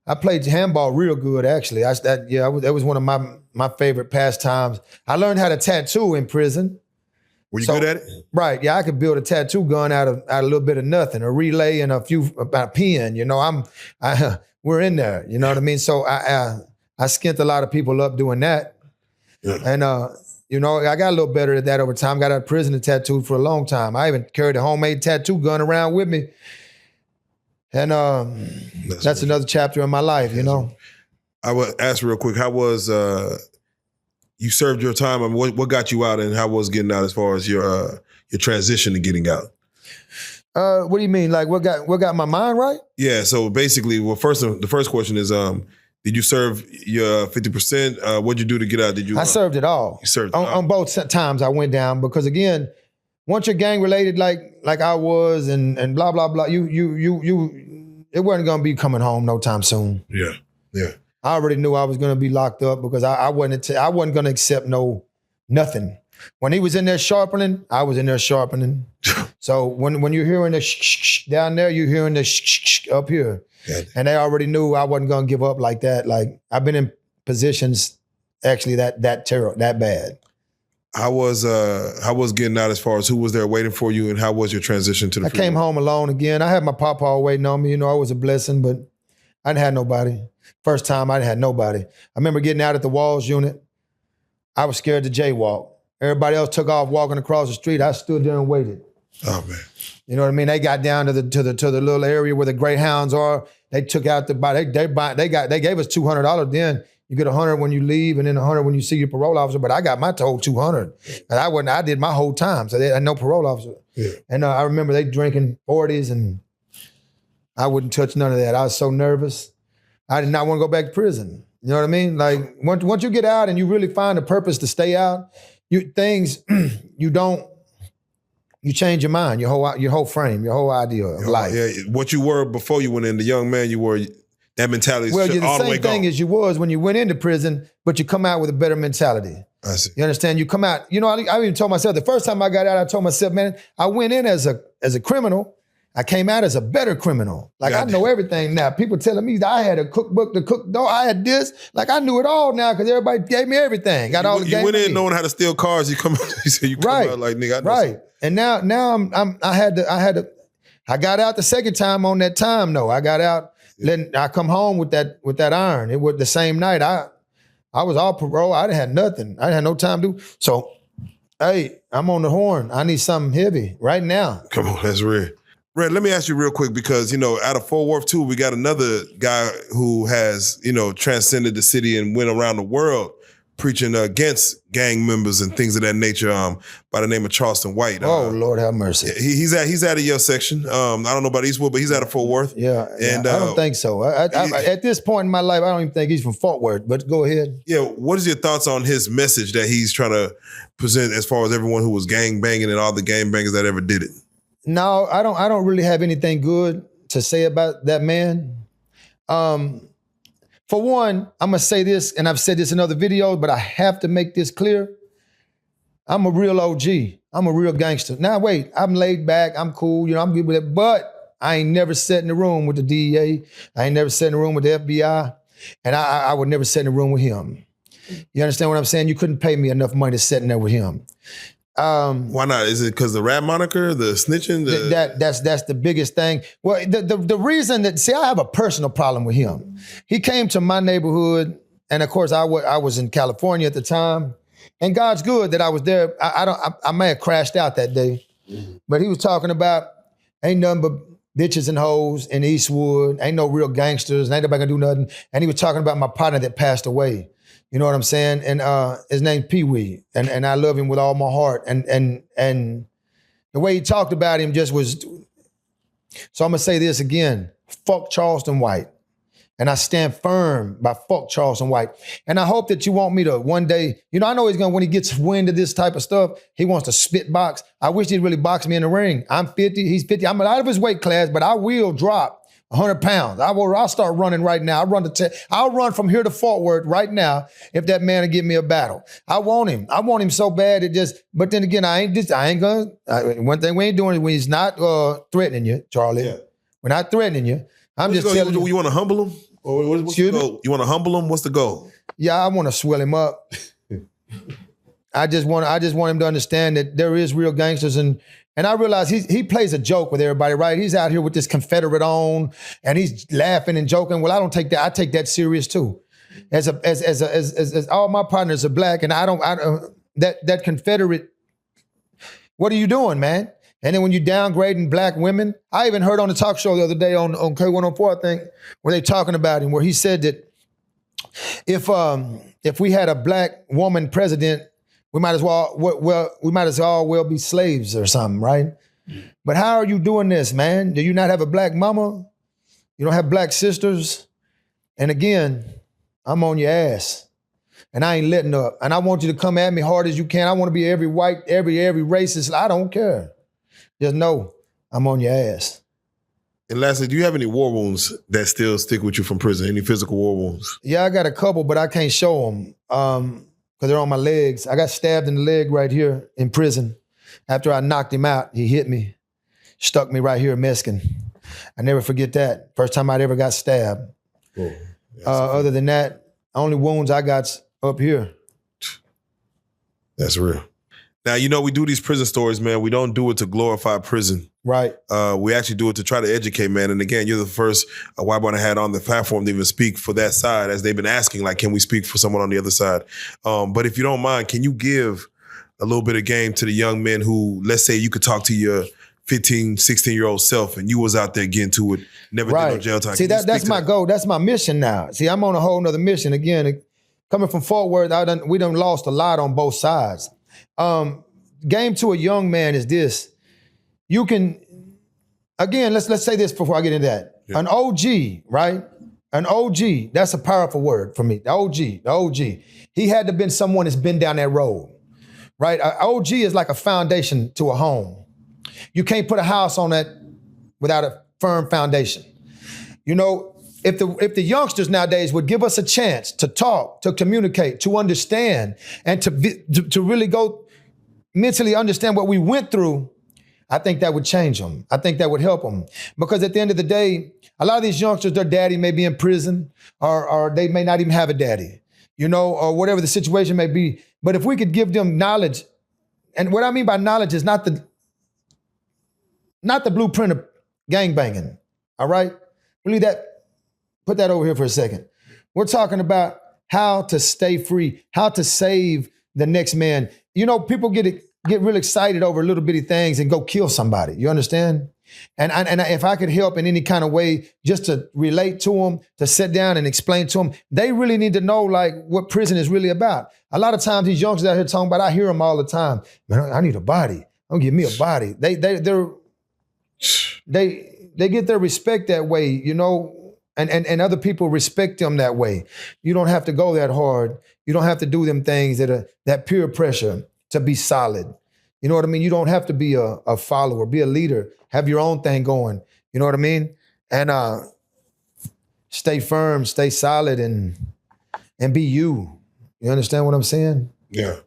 I played handball real good, actually. That was one of my favorite pastimes. I learned how to tattoo in prison. Were you good at it? Right, yeah, I could build a tattoo gun out of a little bit of nothing, a relay and a pen. We're in there. You know what I mean? So I skint a lot of people up doing that, and I got a little better at that over time. Got out of prison and tattooed for a long time. I even carried a homemade tattoo gun around with me. And that's another chapter in my life, I would ask real quick, how was you served your time? I mean, what got you out, and how was getting out as far as your transition to getting out? What do you mean? Like what got my mind right? Yeah. So basically, the first question is, did you serve your 50%? What'd you do to get out? I served it all. You served on both times I went down because again, once you're gang related like I was and blah blah blah, it wasn't gonna be coming home no time soon. Yeah, yeah. I already knew I was gonna be locked up because I wasn't gonna accept nothing. When he was in there sharpening, I was in there sharpening. So when you're hearing the shh down there, you're hearing the shh up here, and they already knew I wasn't gonna give up like that. Like I've been in positions actually that bad. How was getting out as far as who was there waiting for you, and how was your transition to the freeway? I came home alone again. I had my papa waiting on me. It was a blessing, but I didn't have nobody. First time I didn't have nobody. I remember getting out at the Walls unit. I was scared to jaywalk. Everybody else took off walking across the street. I stood there and waited. Oh man. You know what I mean? They got down to the little area where the Greyhounds are. They took out they gave us $200 then. You get 100 when you leave and then 100 when you see your parole officer, but I got my total 200. And I did my whole time, so they had no parole officer. Yeah. And I remember they drinking 40s and I wouldn't touch none of that. I was so nervous. I did not want to go back to prison. You know what I mean? Like once you get out and you really find a purpose to stay out, you change your mind, your whole frame, your whole idea of life. Yeah, what you were before you went in, the young man you were, that mentality is all the way gone. Well, you're the same thing as you was when you went into prison, but you come out with a better mentality. I see. You understand? You come out, I even told myself, the first time I got out, I told myself, man, I went in as a criminal. I came out as a better criminal. Like I know everything now. People telling me that I had a cookbook to cook. No, I had this. Like I knew it all now because everybody gave me everything. Got all the game. You went in knowing how to steal cars. You come out. You said you come out like nigga. I know right. And now I got out the second time on that time though. I got out. Then I come home with that iron. It was the same night. I was all parole. I didn't have nothing. I didn't have no time to do. So, hey, I'm on the horn. I need something heavy right now. Come on, that's real. Red, let me ask you real quick because, out of Fort Worth too, we got another guy who has, transcended the city and went around the world preaching against gang members and things of that nature by the name of Charleston White. Oh, Lord have mercy. He's out of your section. I don't know about Eastwood, but he's out of Fort Worth. Yeah, and I don't think so. At this point in my life, I don't even think he's from Fort Worth, but go ahead. Yeah, what is your thoughts on his message that he's trying to present as far as everyone who was gang banging and all the gang bangers that ever did it? No, I don't really have anything good to say about that man. For one, I'm gonna say this, and I've said this in other videos, but I have to make this clear. I'm a real OG. I'm a real gangster. Now wait, I'm laid back, I'm cool, I'm good with it, but I ain't never sat in the room with the DEA. I ain't never sat in the room with the FBI, and I would never sit in the room with him. You understand what I'm saying? You couldn't pay me enough money to sit in there with him. Why not? Is it because the rap moniker, the snitching? That's the biggest thing. Well, the reason that, see, I have a personal problem with him. He came to my neighborhood, and of course I was in California at the time, and God's good that I was there. I may have crashed out that day, but he was talking about ain't nothing but bitches and hoes in Eastwood, ain't no real gangsters, ain't nobody gonna do nothing. And he was talking about my partner that passed away. You know what I'm saying? And his name's Pee Wee, and I love him with all my heart. And the way he talked about him just was. So I'm gonna say this again: fuck Charleston White, and I stand firm by fuck Charleston White. And I hope that you want me to one day. I know he's gonna, when he gets wind of this type of stuff, he wants to spit box. I wish he'd really box me in the ring. I'm 50, he's 50. I'm out of his weight class, but I will drop 100 pounds. I'll start running right now. I'll run from here to Fort Worth right now if that man will give me a battle. I want him. I want him so bad. But then again, I ain't gonna. One thing we ain't doing is when he's not threatening you, Charlie. Yeah. We're not threatening you. I'm just telling you. You want to humble him? Or what's the goal? You want to humble him? What's the goal? Yeah, I want to swell him up. I just want him to understand that there is real gangsters, and I realize he plays a joke with everybody, right? He's out here with this Confederate on, and he's laughing and joking. Well, I don't take that. I take that serious too. As all my partners are black, and I don't that Confederate. What are you doing, man? And then when you downgrading black women, I even heard on the talk show the other day on K104, I think, where they talking about him, where he said that if we had a black woman president, we might as well be slaves or something, right? But how are you doing this, man? Do you not have a black mama? You don't have black sisters? And again, I'm on your ass. And I ain't letting up. And I want you to come at me hard as you can. I want to be every white, every racist. I don't care. Just know I'm on your ass. And lastly, do you have any war wounds that still stick with you from prison? Any physical war wounds? Yeah, I got a couple, but I can't show them because they're on my legs. I got stabbed in the leg right here in prison. After I knocked him out, he hit me, stuck me right here in Meskin. I never forget that. First time I'd ever got stabbed. Oh, other than that, only wounds I got's up here. That's real. Now, we do these prison stories, man. We don't do it to glorify prison. Right. We actually do it to try to educate, man. And again, you're the first white boy I had on the platform to even speak for that side, as they've been asking, like, can we speak for someone on the other side? But if you don't mind, can you give a little bit of game to the young men who, let's say you could talk to your 15, 16-year-old self and you was out there getting to it, never did no jail time. See, that's my goal. That's my mission now. See, I'm on a whole nother mission. Again, coming from Fort Worth, we done lost a lot on both sides. Game to a young man is this. You can, again, let's say this before I get into that. Yeah. An OG, right? An OG, that's a powerful word for me. The OG. He had to have been someone that's been down that road, right? An OG is like a foundation to a home. You can't put a house on that without a firm foundation. If the youngsters nowadays would give us a chance to talk, to communicate, to understand, and to really go mentally understand what we went through, I think that would change them. I think that would help them. Because at the end of the day, a lot of these youngsters, their daddy may be in prison, or they may not even have a daddy, or whatever the situation may be. But if we could give them knowledge, and what I mean by knowledge is not the blueprint of gangbanging, all right? Believe that. Put that over here for a second. We're talking about how to stay free, how to save the next man. People get real excited over little bitty things and go kill somebody. You understand? And if I could help in any kind of way, just to relate to them, to sit down and explain to them, they really need to know like what prison is really about. A lot of times these youngsters out here talking about, I hear them all the time. Man, I need a body. Don't give me a body. They get their respect that way, you know. And other people respect them that way. You don't have to go that hard. You don't have to do them things that peer pressure to be solid. You know what I mean? You don't have to be a follower, be a leader, have your own thing going. You know what I mean? And stay firm, stay solid, and be you. You understand what I'm saying? Yeah.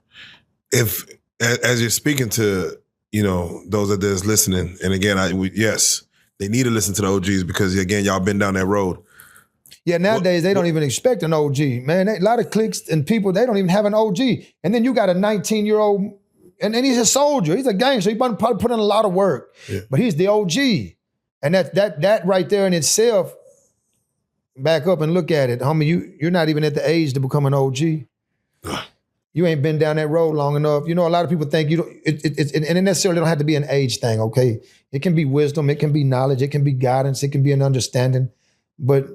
If as you're speaking to, you know, those that is listening, and again, yes. They need to listen to the OGs because, again, y'all been down that road. Yeah, nowadays they don't even expect an OG, man. A lot of cliques and people, they don't even have an OG. And then you got a 19-year-old, and he's a soldier. He's a gangster. He probably put in a lot of work, but he's the OG. And that right there in itself, back up and look at it, homie. You're not even at the age to become an OG. You ain't been down that road long enough. You know, a lot of people think you don't, and it necessarily don't have to be an age thing, okay? It can be wisdom, it can be knowledge, it can be guidance, it can be an understanding. But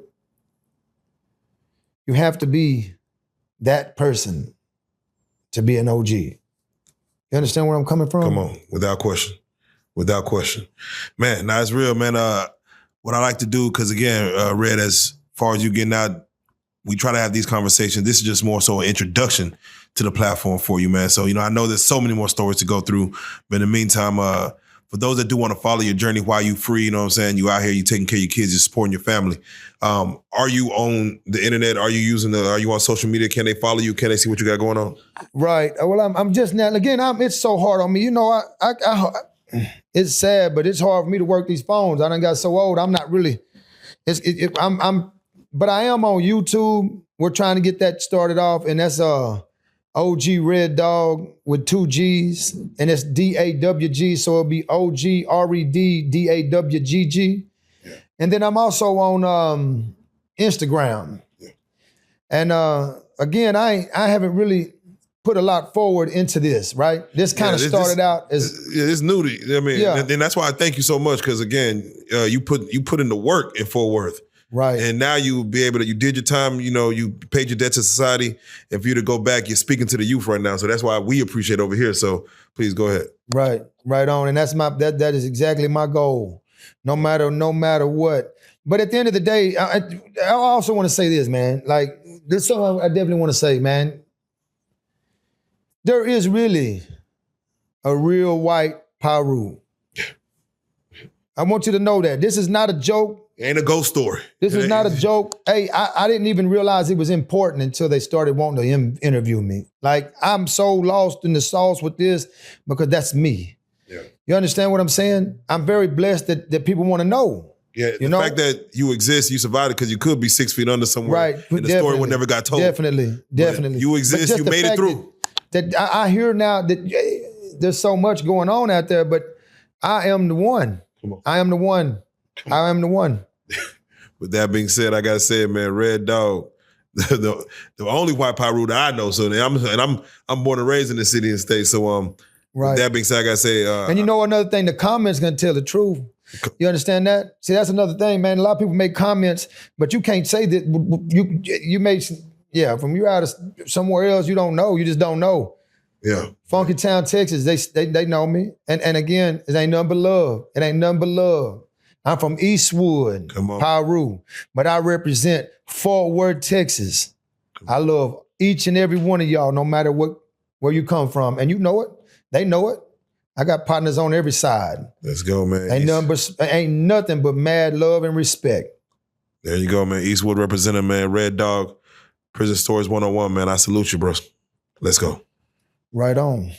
you have to be that person to be an OG. You understand where I'm coming from? Come on, without question. Without question. Man, now it's real, man. What I like to do, because again, Red, as far as you getting out, we try to have these conversations. This is just more so an introduction to the platform for you, man. So, you know, I know there's so many more stories to go through. But in the meantime, for those that do want to follow your journey while you free, you know what I'm saying? You out here, you taking care of your kids, you're supporting your family. Are you on the internet? Are you on social media? Can they follow you? Can they see what you got going on? Right. Well, I'm just now, again, it's so hard on me. You know, it's sad, but it's hard for me to work these phones. I done got so old. I'm not really, but I am on YouTube. We're trying to get that started off, and that's OG Red Dawg with 2 G's, and it's DAWG, so it'll be OG RED DAWGG. Yeah. And then I'm also on Instagram. Yeah. And again, I haven't really put a lot forward into this, right? This kind of started out as it's new to you. I mean, and that's why I thank you so much, because again, you put in the work in Fort Worth. Right. And now you be able to, you did your time, you know, you paid your debt to society. And for you to go back, you're speaking to the youth right now. So that's why we appreciate over here. So please go ahead. Right. Right on. And that's that is exactly my goal. No matter what. But at the end of the day, I also want to say this, man. Like, there's something I definitely want to say, man. There is really a real white Paru. I want you to know that. This is not a joke. Ain't a ghost story. This is not a joke. Hey, I didn't even realize it was important until they started wanting to interview me. Like, I'm so lost in the sauce with this because that's me. Yeah. You understand what I'm saying? I'm very blessed that people want to know. Yeah, the fact that you exist, you survived it because you could be 6 feet under somewhere. Right. And the story would never got told. Definitely. But you exist, you made it through. That I hear now that there's so much going on out there, but I am the one. Come on. I am the one. I am the one. With that being said, I gotta say, man, Red Dawg, the only white Paru that I know. So I'm born and raised in the city and state. So right. With that being said, I gotta say, and you know another thing, the comments gonna tell the truth. You understand that? See, that's another thing, man. A lot of people make comments, but you can't say that you made. Yeah, from you out of somewhere else, you don't know. You just don't know. Yeah. Funky Town, Texas, they know me. And again, it ain't nothing but love. It ain't nothing but love. I'm from Eastwood, Paru, but I represent Fort Worth, Texas. I love each and every one of y'all, no matter where you come from. And you know it. They know it. I got partners on every side. Let's go, man. Ain't nothing but mad love and respect. There you go, man. Eastwood representative, man. Red Dawg, Prison Stories 101, man. I salute you, bro. Let's go. Right on.